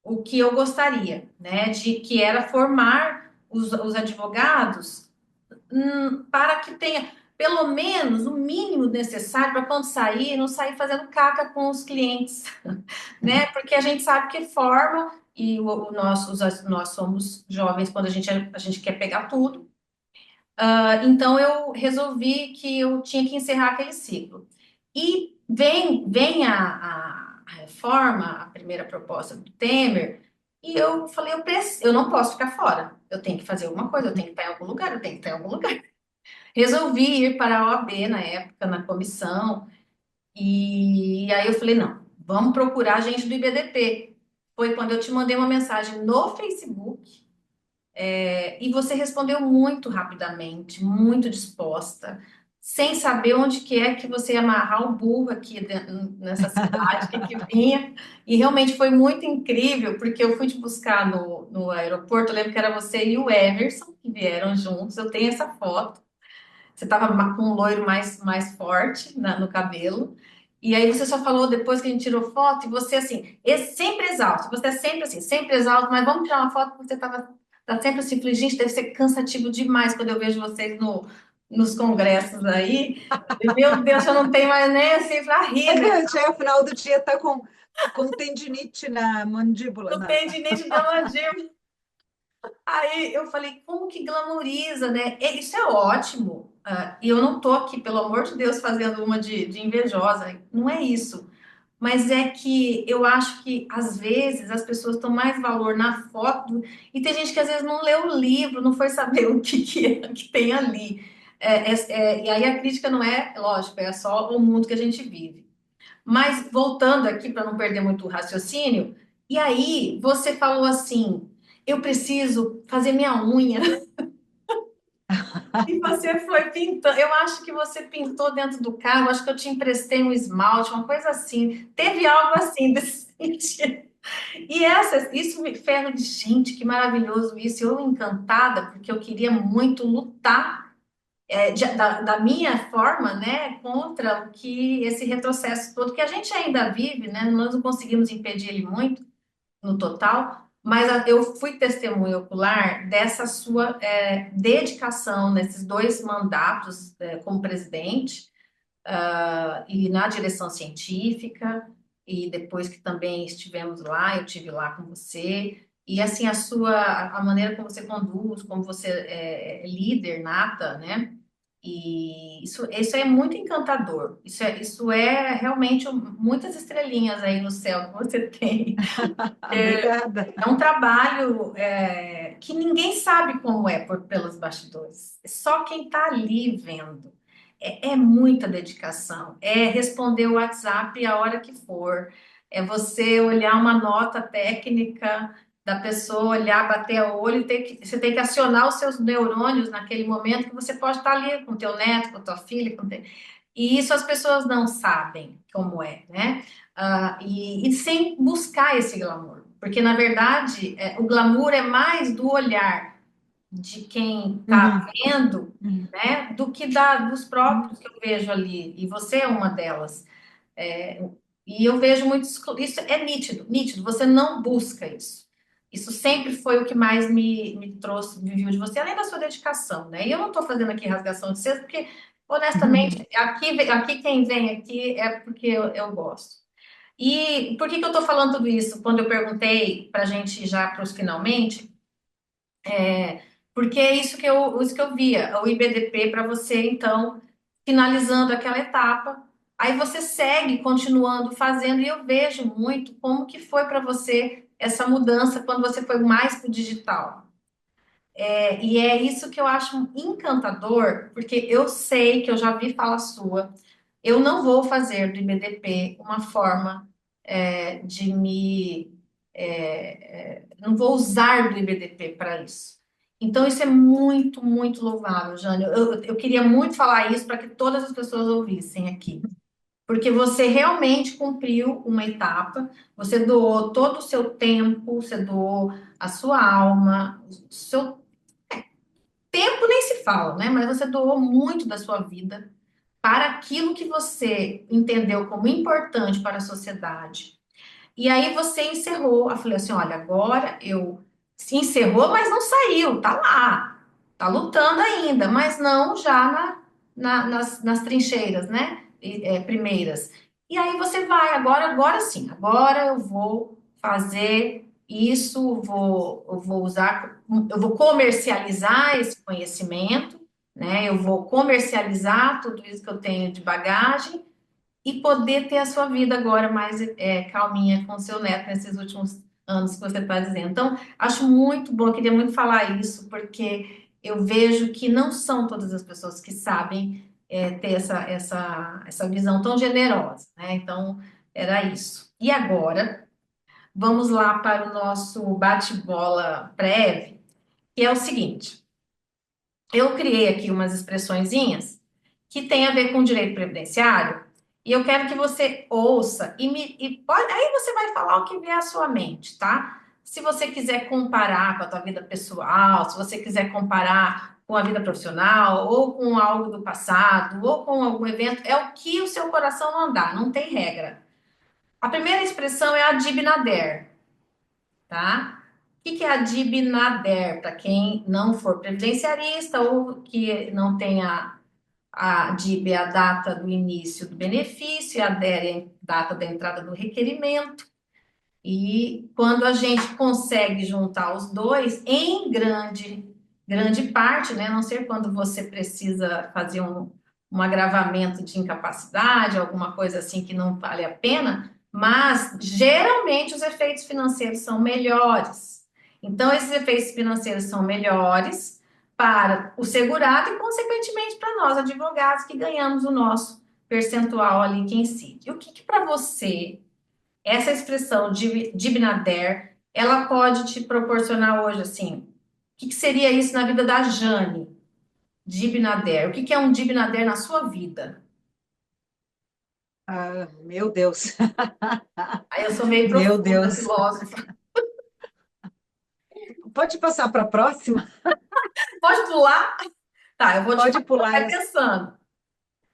A: o que eu gostaria, né? De que era formar os advogados para que tenha pelo menos o mínimo necessário para quando sair, não sair fazendo caca com os clientes, né? Porque a gente sabe que forma e nós somos jovens quando a gente quer pegar tudo. Então eu resolvi que eu tinha que encerrar aquele ciclo. E vem a reforma, a primeira proposta do Temer, e eu falei, eu não posso ficar fora. Eu tenho que fazer alguma coisa, eu tenho que estar em algum lugar, eu tenho que estar em algum lugar. Resolvi ir para a OAB na época, na comissão, e aí eu falei, não, vamos procurar gente do IBDP. Foi quando eu te mandei uma mensagem no Facebook, e você respondeu muito rapidamente, muito disposta, sem saber onde que é que você ia amarrar o burro aqui nessa cidade, que vinha. E realmente foi muito incrível, porque eu fui te buscar no aeroporto, eu lembro que era você e o Emerson que vieram juntos, eu tenho essa foto. Você estava com um loiro mais forte no cabelo. E aí você só falou depois que a gente tirou foto, e você assim, sempre exausto, você é sempre assim, sempre exausto, mas vamos tirar uma foto porque você estava tá sempre assim, falei, gente, deve ser cansativo demais quando eu vejo vocês nos congressos aí. E, meu Deus, eu não tenho mais nem assim para rir, né?
B: Chega ao final do dia, tá com tendinite na mandíbula,
A: Não
B: na,
A: tem de nem de dar uma diva. Aí eu falei, como que glamoriza, né? Isso é ótimo. E eu não tô aqui, pelo amor de Deus, fazendo uma de invejosa. Não é isso. Mas é que eu acho que às vezes as pessoas dão mais valor na foto e tem gente que às vezes não leu o livro, não foi saber o que tem ali. E aí a crítica não é, lógico, é só o mundo que a gente vive. Mas voltando aqui para não perder muito o raciocínio, e aí você falou assim: eu preciso fazer minha unha. E você foi pintando. Eu acho que você pintou dentro do carro. Acho que eu te emprestei um esmalte, uma coisa assim. Teve algo assim desse sentido. E isso me ferra de gente, que maravilhoso isso. Eu encantada, porque eu queria muito lutar da minha forma, né, contra o que esse retrocesso todo que a gente ainda vive, né? Nós não conseguimos impedir ele muito no total, mas eu fui testemunha ocular dessa sua dedicação nesses dois mandatos como presidente e na direção científica, e depois que também estivemos lá, eu tive lá com você, e assim a maneira como você conduz, como você é líder nata, né? E isso é muito encantador. Isso é realmente muitas estrelinhas aí no céu que você tem.
B: Obrigada.
A: É um trabalho que ninguém sabe como é pelos bastidores. Só quem está ali vendo. É muita dedicação. É responder o WhatsApp a hora que for. É você olhar uma nota técnica da pessoa, olhar, bater o olho, você tem que acionar os seus neurônios naquele momento que você pode estar ali com teu neto, com tua filha, e isso as pessoas não sabem como é, né? E sem buscar esse glamour. porque na verdade o glamour é mais do olhar de quem está
B: Uhum,
A: vendo,
B: uhum,
A: né, do que dos
B: uhum,
A: próprios que eu vejo ali, e você é uma delas. É, e eu vejo muito isso é nítido, nítido, você não busca isso. Isso sempre foi o que mais me trouxe, me viu de você, além da sua dedicação, né? E eu não estou fazendo aqui rasgação de seda, porque, honestamente,
B: uhum,
A: aqui quem vem aqui é porque eu gosto. E por que que eu estou falando tudo isso? Quando eu perguntei para a gente ir já para os finalmente, porque é isso que eu via, o IBDP para você, então, finalizando aquela etapa, aí você segue continuando fazendo, e eu vejo muito como que foi para você essa mudança quando você foi mais para o digital. E é isso que eu acho encantador, porque eu sei que eu já vi fala sua, eu não vou fazer do IBDP uma forma de me. Não vou usar do IBDP para isso. Então, isso é muito, muito louvável, Jânio. Eu queria muito falar isso para que todas as pessoas ouvissem aqui. Porque você realmente cumpriu uma etapa, você doou todo o seu tempo, você doou a sua alma, o seu tempo nem se fala, né? Mas você doou muito da sua vida para aquilo que você entendeu como importante para a sociedade. E aí você encerrou. Eu falei assim: olha, agora eu se encerrou, mas não saiu, tá lá, tá lutando ainda, mas não já nas trincheiras, né? Primeiras. E aí você vai, agora sim, agora eu vou fazer isso, eu vou usar, eu vou comercializar esse conhecimento, né? Eu vou comercializar tudo isso que eu tenho de bagagem e poder ter a sua vida agora mais calminha com o seu neto nesses últimos anos que você está dizendo. Então, acho muito bom, eu queria muito falar isso, porque eu vejo que não são todas as pessoas que sabem ter essa visão tão generosa, né? Então, era isso. E agora, vamos lá para o nosso bate-bola prévio, que é o seguinte. Eu criei aqui umas expressõezinhas que tem a ver com direito previdenciário e eu quero que você ouça aí você vai falar o que vier à sua mente, tá? Se você quiser comparar com a tua vida pessoal, se você quiser comparar com a vida profissional ou com algo do passado ou com algum evento, é o que o seu coração mandar, não tem regra. A primeira expressão é a Dibnader, tá? O que é a Dibnader? Para quem não for previdenciarista ou que não tenha a DIB é a data do início do benefício, a DER é a data da entrada do requerimento. E quando a gente consegue juntar os dois, em grande parte, né? A não ser quando você precisa fazer um agravamento de incapacidade, alguma coisa assim que não vale a pena, mas geralmente os efeitos financeiros são melhores. Então, esses efeitos financeiros são melhores para o segurado e, consequentemente, para nós, advogados, que ganhamos o nosso percentual ali que incide. O que para você essa expressão de Binader, ela pode te proporcionar hoje, assim, o que seria isso na vida da Jane, Dibnader? O que é um Dibnader na sua vida?
B: ah, meu Deus,
A: Aí eu sou meio
B: meu
A: profunda,
B: Deus.
A: filósofa.
B: Pode passar para a próxima?
A: Pode pular? Tá, eu vou te
B: Pode
A: falar,
B: pular
A: vai
B: essa.
A: pensando.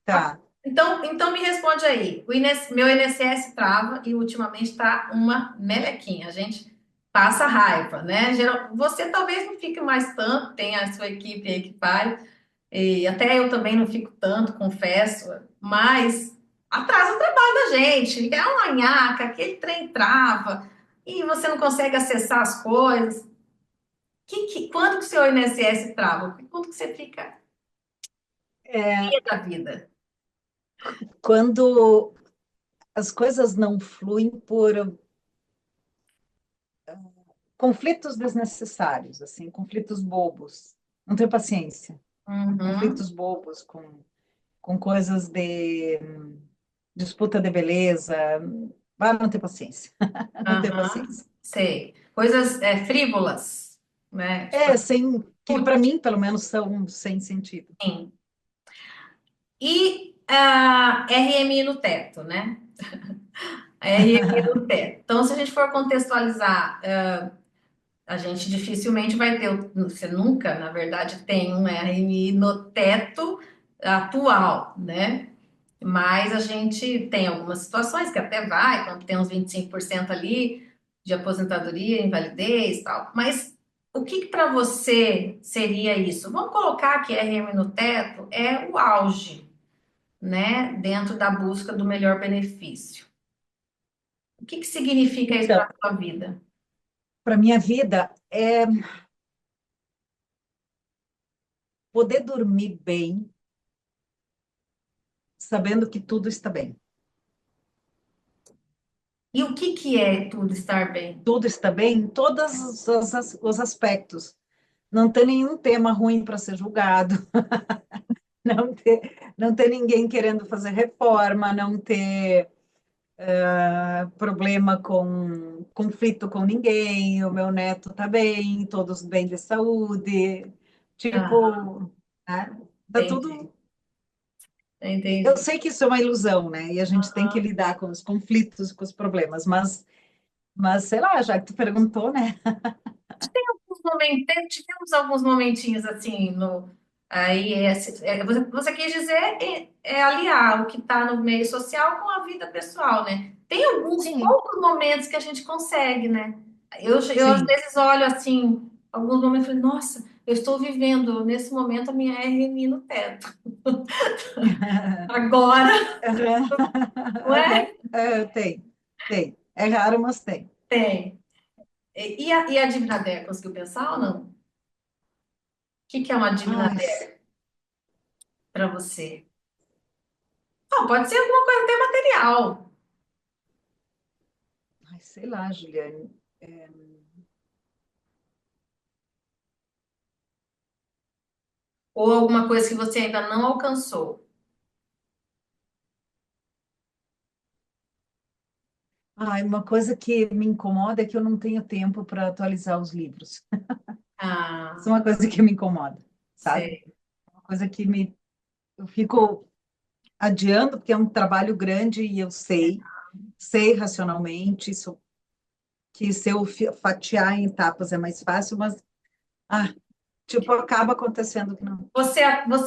B: Tá.
A: Então me responde aí. Meu INSS trava e ultimamente está uma melequinha. A gente passa raiva, né? Você talvez não fique mais tanto, tem a sua equipe aí que faz. E até eu também não fico tanto, confesso, mas atrasa o trabalho da gente. É uma nhaca, aquele trem trava, e você não consegue acessar as coisas. Quando que o seu INSS trava? Quando que você fica
B: É,
A: pé da vida?
B: quando as coisas não fluem por conflitos desnecessários, assim, conflitos bobos. Não tenho paciência.
A: Uhum,
B: Conflitos bobos com coisas de disputa de beleza. Ah, não tenho paciência. Não tenho
A: aham,
B: paciência.
A: sei. Coisas frívolas, né? Tipo
B: É,
A: assim,
B: sem, que para
A: putz,
B: mim, pelo menos, são sem sentido.
A: sim. E a RMI no teto, né? RMI no teto. Então, se a gente for contextualizar, a gente dificilmente vai ter, você nunca, na verdade, tem um RMI no teto atual, né? Mas a gente tem algumas situações que até vai, quando tem uns 25% ali de aposentadoria, invalidez e tal. Mas o que para você seria isso? Vamos colocar que RM no teto é o auge, né? Dentro da busca do melhor benefício. O que significa isso
B: Então,
A: para a sua vida?
B: para minha vida é poder dormir bem, sabendo que tudo está bem.
A: E o que é tudo estar bem?
B: Tudo está bem em todos os aspectos. Não ter nenhum tema ruim para ser julgado, não ter ninguém querendo fazer reforma, não ter problema com conflito com ninguém, o meu neto está bem, todos bem de saúde,
A: Ah,
B: tipo, né? Tá
A: entendi,
B: tudo. Eu
A: entendi.
B: sei que isso é uma ilusão, né? E a gente tem que lidar com os conflitos, com os problemas, mas sei lá, já que tu perguntou, né?
A: Tivemos alguns momentinhos assim no aí você quis dizer aliar o que está no meio social com a vida pessoal, né? Tem alguns
B: Sim,
A: poucos momentos que a gente consegue, né? Eu às
B: sim.
A: vezes olho assim, alguns momentos e falo, nossa, eu estou vivendo nesse momento a minha RMI no teto. Agora, não é?
B: Tem. É raro, mas tem.
A: Tem. E a dívida DER, conseguiu pensar ou não? O que é uma dívida
B: Ai,
A: para você? Não, pode ser alguma coisa até material.
B: sei lá, Juliane.
A: Ou alguma coisa que você ainda não alcançou?
B: Ai, uma coisa que me incomoda é que eu não tenho tempo para atualizar os livros. Isso é
A: Ah,
B: uma coisa que me incomoda, sabe?
A: sei.
B: Uma coisa que eu fico adiando, porque é um trabalho grande e eu sei racionalmente, isso, que se eu fatiar em etapas é mais fácil, mas, ah, tipo, acaba acontecendo que não.
A: Você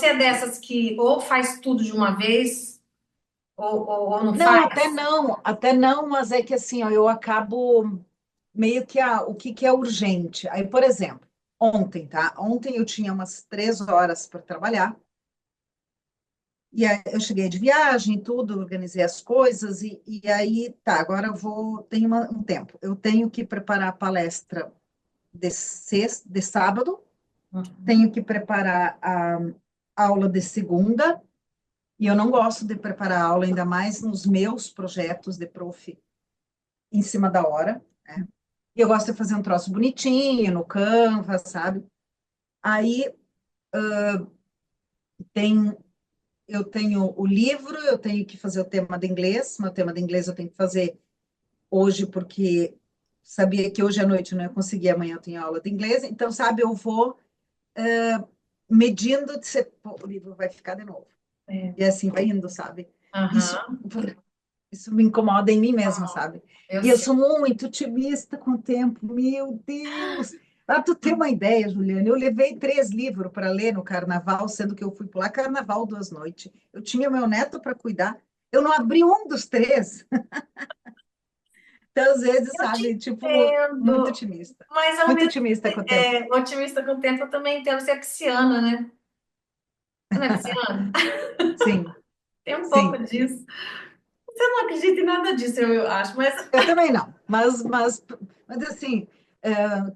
A: é dessas que ou faz tudo de uma vez, ou não
B: Não,
A: faz?
B: até não, mas é que assim, ó, eu acabo meio que o que que é urgente. Aí, por exemplo, ontem, tá? Ontem eu tinha umas 3 horas para trabalhar, e aí eu cheguei de viagem, tudo, organizei as coisas, e aí, tá, agora eu vou, tenho um tempo. Eu tenho que preparar a palestra de sábado,
A: Uhum.
B: tenho que preparar a aula de segunda, e eu não gosto de preparar aula, ainda mais nos meus projetos de prof em cima da hora, né? E eu gosto de fazer um troço bonitinho no Canva, sabe? Aí tem, eu tenho o livro, eu tenho que fazer o tema de inglês, meu tema de inglês eu tenho que fazer hoje, porque sabia que hoje à noite eu não ia conseguir, amanhã eu tenho aula de inglês, então, sabe, eu vou medindo de ser, pô, o livro vai ficar de novo.
A: É.
B: E assim vai indo, sabe? Isso,
A: Aham.
B: isso me incomoda em mim mesma, sabe?
A: Eu
B: E eu
A: sei.
B: sou muito otimista com o tempo, meu Deus! Para tu ter uma ideia, Juliana, eu levei 3 livros para ler no carnaval, sendo que eu fui pular carnaval 2 noites. Eu tinha meu neto para cuidar, eu não abri um dos 3. Então, às vezes,
A: Eu te
B: sabe, tipo, muito
A: entendo,
B: otimista.
A: mas ao
B: Muito
A: mesmo
B: otimista com o tempo.
A: otimista com o tempo, eu também entendo. Você é pisciana, né? Você não é pisciana?
B: Sim,
A: Tem um pouco
B: sim.
A: disso. Você não acredita em nada disso, eu acho, mas
B: Eu também não, mas assim,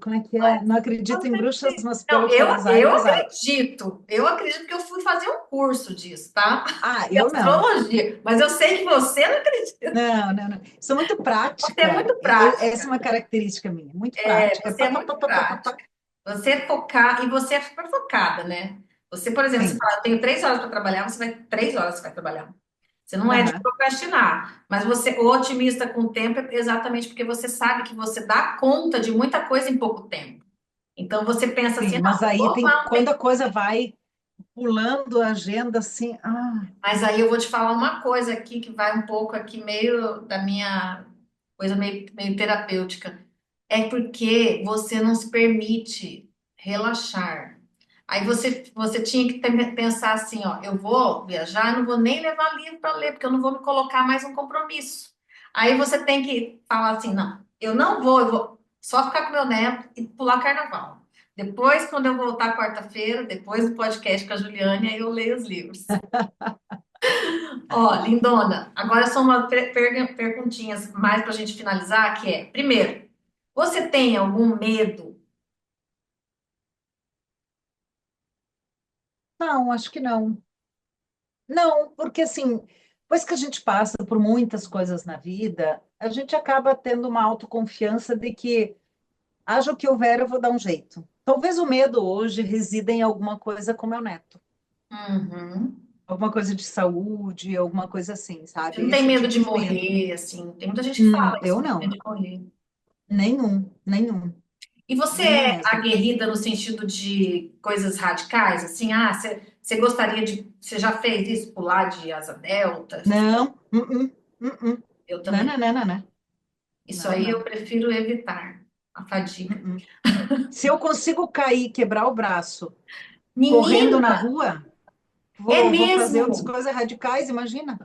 B: como é que é? Não acredito em bruxas, mas
A: não,
B: pelo que elas
A: eu
B: as ai.
A: acredito. Eu acredito que eu fui fazer um curso disso, tá?
B: Ah,
A: De
B: eu não.
A: astrologia. Mas eu sei que você não acredita.
B: Não, não, não. Sou muito
A: Você é
B: prática.
A: muito prática.
B: Essa é uma característica minha, muito prática.
A: Você
B: Pá,
A: é
B: pá, pá,
A: muito
B: pá, pá, pá, pá.
A: prática. Você é focar e você é super focada, né? Você, por exemplo, você
B: Sim.
A: fala, eu tenho 3 horas para trabalhar, 3 horas você vai trabalhar. Você não é de
B: Aham.
A: procrastinar, mas você, o otimista com o tempo é exatamente porque você sabe que você dá conta de muita coisa em pouco tempo. Então você pensa assim,
B: Sim,
A: não,
B: mas aí
A: vou
B: tem
A: arrumar um
B: quando a coisa vai pulando a agenda assim,
A: Mas aí eu vou te falar uma coisa aqui que vai um pouco aqui meio da minha. coisa meio terapêutica. É porque você não se permite relaxar. Aí você tinha que pensar assim, ó, eu vou viajar, eu não vou nem levar livro para ler, porque eu não vou me colocar mais um compromisso. Aí você tem que falar assim, não, eu vou só ficar com meu neto e pular carnaval. Depois, quando eu voltar quarta-feira, depois do podcast com a Juliane, aí eu leio os livros. Ó, lindona, agora são umas perguntinhas mais para a gente finalizar, que é, primeiro, você tem algum medo?
B: Não, acho que não. Não, porque assim, depois que a gente passa por muitas coisas na vida, a gente acaba tendo uma autoconfiança de que, haja o que houver, eu vou dar um jeito. Talvez o medo hoje resida em alguma coisa com meu neto,
A: Uhum.
B: alguma coisa de saúde, alguma coisa assim,
A: Você
B: sabe?
A: não tem
B: Esse
A: medo
B: tipo
A: de
B: de medo.
A: morrer, assim? Tem muita gente que fala isso,
B: Eu
A: né? Medo
B: não,
A: de morrer.
B: nenhum, nenhum,
A: E você
B: nenhum
A: é
B: mesmo.
A: aguerrida no sentido de coisas radicais? Assim, você gostaria de. Você já fez isso, pular de asa delta?
B: Não,
A: Eu
B: não,
A: também.
B: não, não, não, não,
A: Isso
B: não,
A: aí eu
B: não.
A: prefiro evitar a fadiga.
B: Uh-uh. Se eu consigo cair, quebrar o braço, correndo na
A: Menina,
B: rua,
A: é
B: vou fazer outras
A: mesmo.
B: coisas radicais, imagina.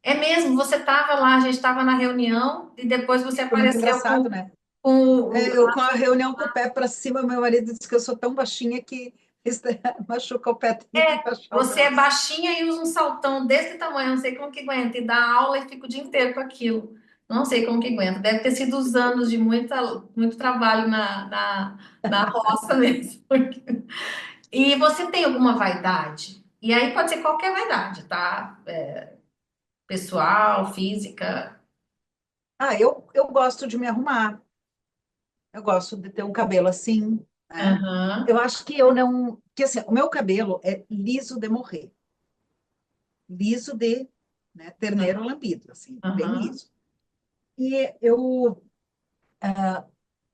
A: É mesmo. Você estava lá, a gente estava na reunião e depois você
B: Foi muito
A: apareceu
B: engraçado, né?
A: com
B: Eu com a reunião com o pé para cima, meu marido disse que eu sou tão baixinha que isso machuca o pé, tem que baixar o
A: Você é
B: braço.
A: baixinha e usa um saltão desse tamanho, não sei como que aguenta, e dá aula e fica o dia inteiro com aquilo. Não sei como que aguenta. Deve ter sido os anos de muito trabalho na roça mesmo. E você tem alguma vaidade? E aí pode ser qualquer vaidade, tá? Pessoal, física.
B: Ah, eu gosto de me arrumar, eu gosto de ter um cabelo assim, né? Eu
A: Aham,
B: acho que eu não. Que assim, o meu cabelo é liso de morrer, liso de, né, terneiro lambido, assim, bem
A: aham.
B: liso. E eu,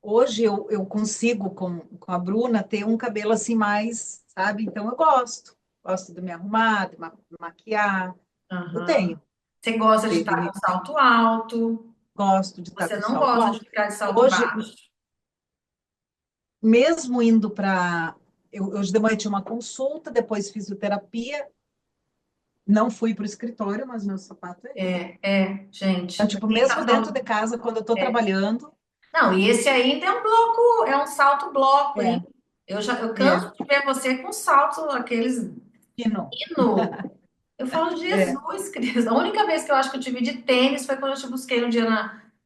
B: hoje eu consigo, com a Bruna, ter um cabelo assim mais, sabe? Então eu gosto. Gosto de me arrumar, de maquiar. Eu
A: Aham.
B: tenho.
A: Você gosta de
B: De
A: estar com
B: me,
A: salto alto,
B: gosto de estar
A: você
B: com
A: não
B: salto
A: gosta de
B: alto.
A: ficar de salto
B: Hoje,
A: baixo.
B: mesmo indo para. Hoje de manhã tinha uma consulta, depois fisioterapia. Não fui para o escritório, mas meu sapato é esse. Então,
A: Gente, pra
B: tipo,
A: quem tá
B: mesmo dentro de
A: falando.
B: casa, quando eu estou
A: É.
B: trabalhando,
A: Não, e esse ainda é um bloco, é um salto bloco, hein?
B: é,
A: Eu
B: é,
A: canso de ver você com salto, aqueles
B: fino.
A: hino. Eu falo,
B: É.
A: Jesus Cristo. A única vez que eu acho que eu tive de tênis foi quando eu te busquei um dia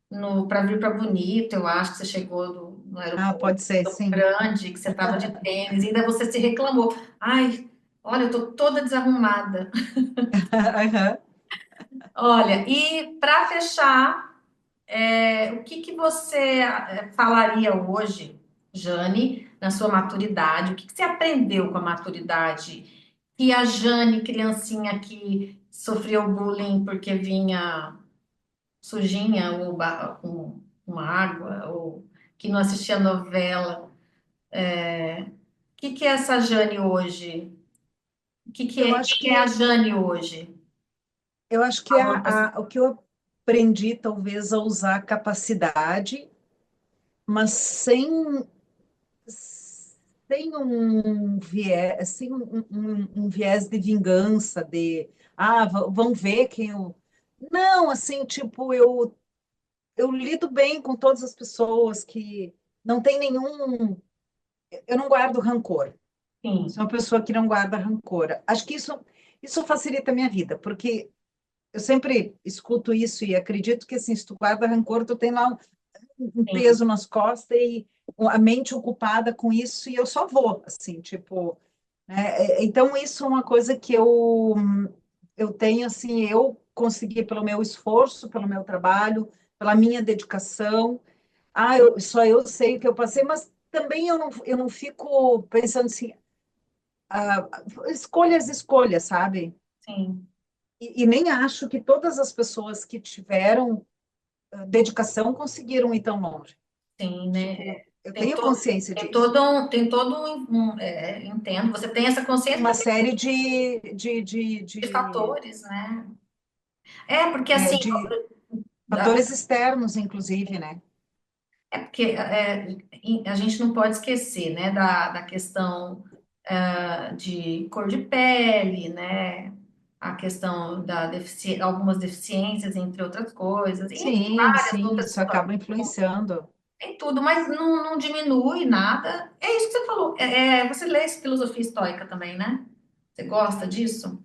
A: no, para vir para Bonito. Eu acho que você chegou no
B: Ah,
A: aeroporto
B: pode ser,
A: Campo
B: sim.
A: Grande, que você estava de tênis, e ainda você se reclamou. Ai, olha, eu tô toda desarrumada.
B: Aham.
A: Olha, e para fechar. O que que você falaria hoje, Jane, na sua maturidade? O que que você aprendeu com a maturidade? Que a Jane, criancinha que sofreu bullying porque vinha sujinha ou com uma água, ou que não assistia novela. O que que é essa Jane hoje?
B: Eu acho
A: Quem é a
B: que
A: Jane hoje?
B: que o que eu aprendi talvez a usar a capacidade, mas sem um viés, sem um viés de vingança, de vão ver quem eu. Não, assim, tipo, eu lido bem com todas as pessoas que não tem nenhum. Eu não guardo rancor. Sou
A: Sim,
B: uma pessoa que não guarda rancor. Acho que isso facilita a minha vida, porque eu sempre escuto isso e acredito que, assim, se tu guarda rancor, tu tem lá um
A: sim,
B: peso nas costas e a mente ocupada com isso, e eu só vou, assim, tipo, né? Então, isso é uma coisa que eu tenho, assim, eu consegui pelo meu esforço, pelo meu trabalho, pela minha dedicação. Só eu sei o que eu passei, mas também eu não fico pensando assim, escolhas, sabe?
A: sim,
B: E nem acho que todas as pessoas que tiveram dedicação conseguiram ir tão longe.
A: sim, né?
B: Tipo, eu
A: Tem
B: tenho
A: todo,
B: consciência disso.
A: tem todo entendo, você tem essa consciência
B: Uma
A: porque
B: série
A: de fatores, né? É, porque assim,
B: de Fatores externos, inclusive, né?
A: É porque a gente não pode esquecer, né, da questão de cor de pele, né, a questão algumas deficiências, entre outras coisas, e
B: Sim,
A: várias
B: sim,
A: outras
B: isso
A: situações.
B: acaba influenciando.
A: Tem tudo, mas não diminui nada. É isso que você falou. Você lê filosofia estoica também, né? Você gosta disso?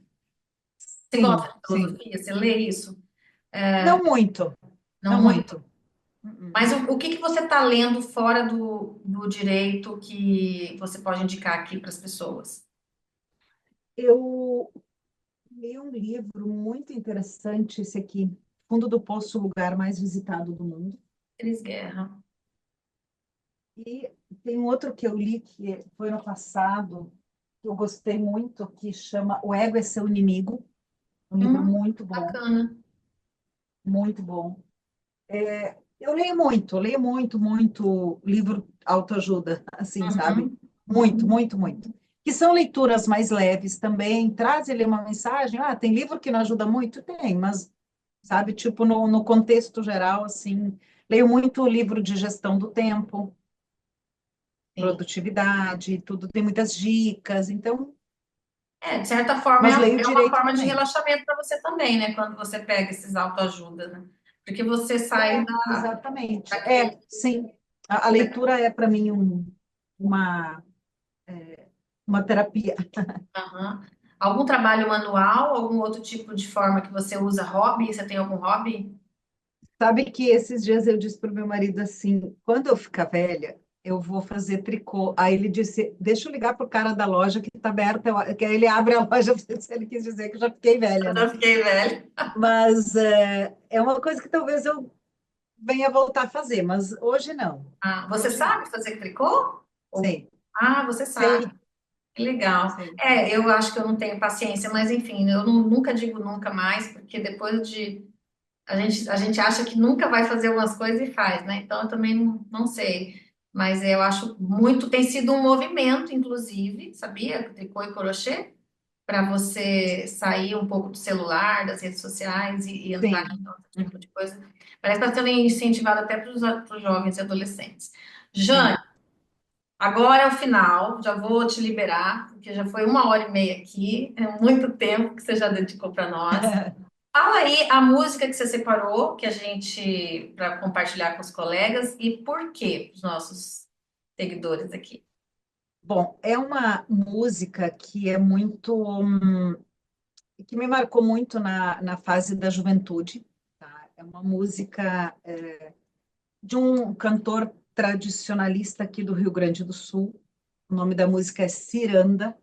A: Você gosta
B: Sim,
A: de
B: sim.
A: filosofia? Você lê isso?
B: Não muito,
A: Não
B: não
A: muito.
B: muito. Uh-uh.
A: Mas o que que você está lendo fora do direito que você pode indicar aqui para as pessoas?
B: Eu li um livro muito interessante, esse aqui, Fundo do Poço, o lugar mais visitado do mundo.
A: Cris Guerra.
B: E tem um outro que eu li que foi no passado, que eu gostei muito, que chama O Ego é Seu Inimigo. Um livro
A: Bacana.
B: muito bom. Eu leio muito, muito livro autoajuda, assim, sabe?
A: Uhum.
B: Muito, muito, muito. Que são leituras mais leves também, traz ele uma mensagem. Ah, tem livro que não ajuda muito? Tem, mas, sabe, tipo, no contexto geral, assim, leio muito livro de gestão do tempo,
A: Sim.
B: produtividade, tudo tem muitas dicas, então,
A: De certa forma,
B: mas leio
A: é uma
B: direito
A: forma de
B: também.
A: relaxamento para você também, né? Quando você pega esses autoajuda, né? Porque você sai
B: Exatamente.
A: daquele.
B: Sim. A leitura é para mim uma, uma terapia.
A: Aham. Algum trabalho manual, algum outro tipo de forma que você usa hobby? Você tem algum hobby?
B: Sabe que esses dias eu disse para o meu marido assim, quando eu ficar velha, eu vou fazer tricô. Aí ele disse, deixa eu ligar para o cara da loja que está aberta, que aí ele abre a loja, se ele quis dizer que eu já fiquei velha,
A: Eu
B: né?
A: já fiquei velha.
B: Mas é uma coisa que talvez eu venha voltar a fazer, mas hoje não.
A: Ah, você
B: Hoje não.
A: sabe fazer tricô?
B: Sei,
A: Você sabe.
B: sei,
A: Que legal.
B: sei.
A: Eu acho que eu não tenho paciência, mas enfim, nunca digo nunca mais, porque depois de. A gente acha que nunca vai fazer umas coisas e faz, né? Então eu também não sei. Mas eu acho muito. Tem sido um movimento, inclusive, sabia? Tricô e crochê, para você sair um pouco do celular, das redes sociais e entrar
B: Sim.
A: em outro tipo de coisa. Parece que está sendo incentivado até para os jovens e adolescentes. Jane,
B: Sim.
A: agora é o final, já vou te liberar, porque já foi 1 hora e meia aqui, é muito tempo que você já dedicou para nós. Fala aí a música que você separou, que a gente, para compartilhar com os colegas, e por quê, para os nossos seguidores aqui.
B: Bom, é uma música que é muito, que me marcou muito na fase da juventude, tá? É uma música de um cantor tradicionalista aqui do Rio Grande do Sul. O nome da música é Ciranda.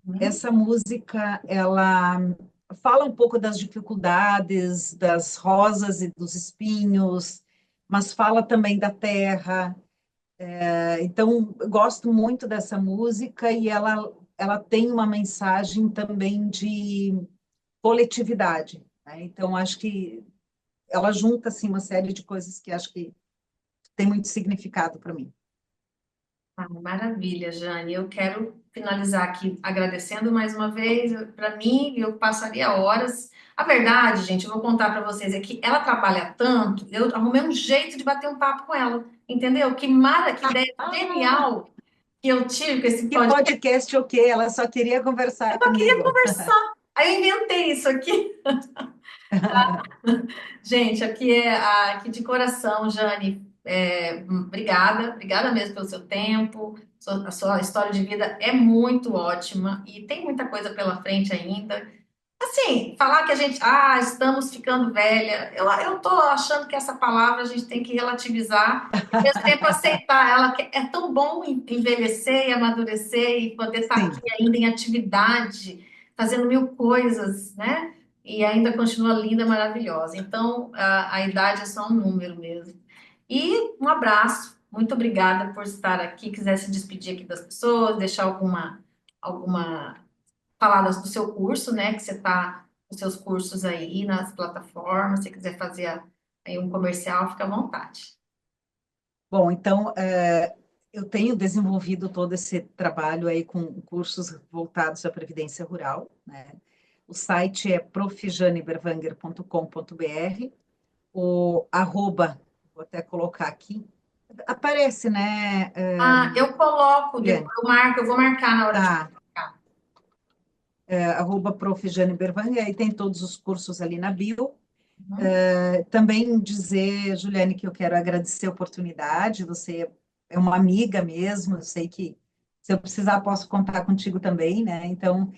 A: Uhum.
B: Essa música, ela fala um pouco das dificuldades, das rosas e dos espinhos, mas fala também da terra. Então, eu gosto muito dessa música e ela tem uma mensagem também de coletividade, né? Então, acho que ela junta assim, uma série de coisas que acho que tem muito significado para mim.
A: Maravilha, Jane. Eu quero finalizar aqui agradecendo mais uma vez. Para mim, eu passaria horas. A verdade, gente, eu vou contar para vocês aqui. Ela trabalha tanto, eu arrumei um jeito de bater um papo com ela, entendeu? Que ideia
B: Ah,
A: genial que eu tive com esse
B: que
A: podcast.
B: podcast o quê? Ela só queria conversar
A: Eu queria
B: comigo.
A: conversar. Aí eu inventei isso aqui. Gente, aqui de coração, Jane, obrigada, obrigada mesmo pelo seu tempo. A sua história de vida é muito ótima e tem muita coisa pela frente ainda. Assim, falar que estamos ficando velha, eu tô achando que essa palavra a gente tem que relativizar e ao mesmo tempo aceitar ela, que é tão bom envelhecer e amadurecer e poder estar aqui
B: Sim,
A: ainda em atividade, fazendo mil coisas, né? E ainda continua linda, maravilhosa. Então, a idade é só um número mesmo. E um abraço, muito obrigada por estar aqui. Quiser se despedir aqui das pessoas, deixar alguma falar do seu curso, né? Que você está os seus cursos aí nas plataformas. Se quiser fazer aí um comercial, fica à vontade.
B: bom, então eu tenho desenvolvido todo esse trabalho aí com cursos voltados à previdência rural, né? O site é profjaneberwanger.com.br. o arroba, vou até colocar aqui, aparece, né,
A: Ah, eu coloco,
B: Juliane?
A: depois eu marco, eu vou marcar na hora de
B: Tá,
A: colocar.
B: arroba Prof. Jane Bervang, aí tem todos os cursos ali na bio.
A: Uhum.
B: Também dizer, Juliane, que eu quero agradecer a oportunidade, você é uma amiga mesmo, eu sei que se eu precisar posso contar contigo também, né? Então,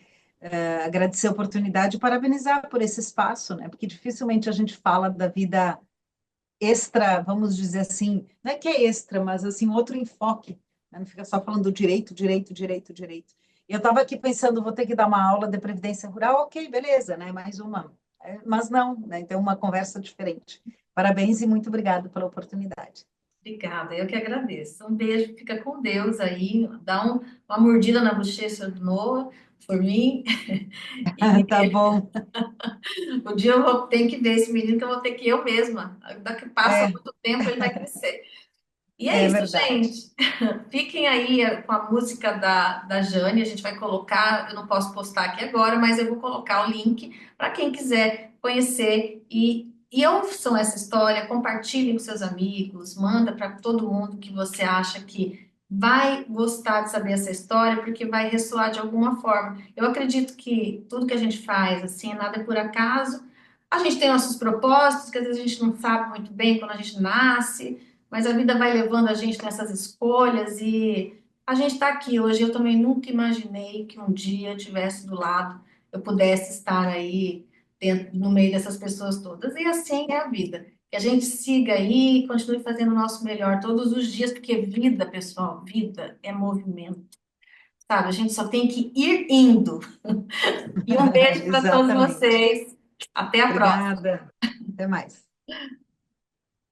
B: agradecer a oportunidade e parabenizar por esse espaço, né? Porque dificilmente a gente fala da vida extra, vamos dizer assim, não é que é extra, mas assim, outro enfoque, né? Não fica só falando do direito, direito, direito, direito. Eu estava aqui pensando, vou ter que dar uma aula de previdência rural, ok, beleza, né? Mais uma. Mas não, né? Então, uma conversa diferente. Parabéns e muito obrigada pela oportunidade.
A: Obrigada, eu que agradeço. Um beijo, fica com Deus aí, dá uma mordida na bochecha do Noah, por mim.
B: Tá bom.
A: Um dia eu vou ter que ver esse menino que eu vou ter que eu mesma. Daqui passa
B: É,
A: muito tempo, ele vai crescer. E é
B: é
A: isso,
B: verdade.
A: gente. Fiquem aí com a música da Jane, a gente vai colocar, eu não posso postar aqui agora, mas eu vou colocar o link para quem quiser conhecer e ouçam essa história, compartilhem com seus amigos, manda para todo mundo que você acha que vai gostar de saber essa história, porque vai ressoar de alguma forma. Eu acredito que tudo que a gente faz, assim, nada é por acaso. A gente tem nossos propósitos, que às vezes a gente não sabe muito bem quando a gente nasce, mas a vida vai levando a gente nessas escolhas e a gente está aqui hoje. Eu também nunca imaginei que um dia eu tivesse do lado, eu pudesse estar aí dentro, no meio dessas pessoas todas. E assim é a vida. Que a gente siga aí, continue fazendo o nosso melhor todos os dias, porque vida, pessoal, vida é movimento, sabe? A gente só tem que ir indo. E um beijo para todos
B: Exatamente.
A: vocês. Até a próxima.
B: Obrigada. Até mais.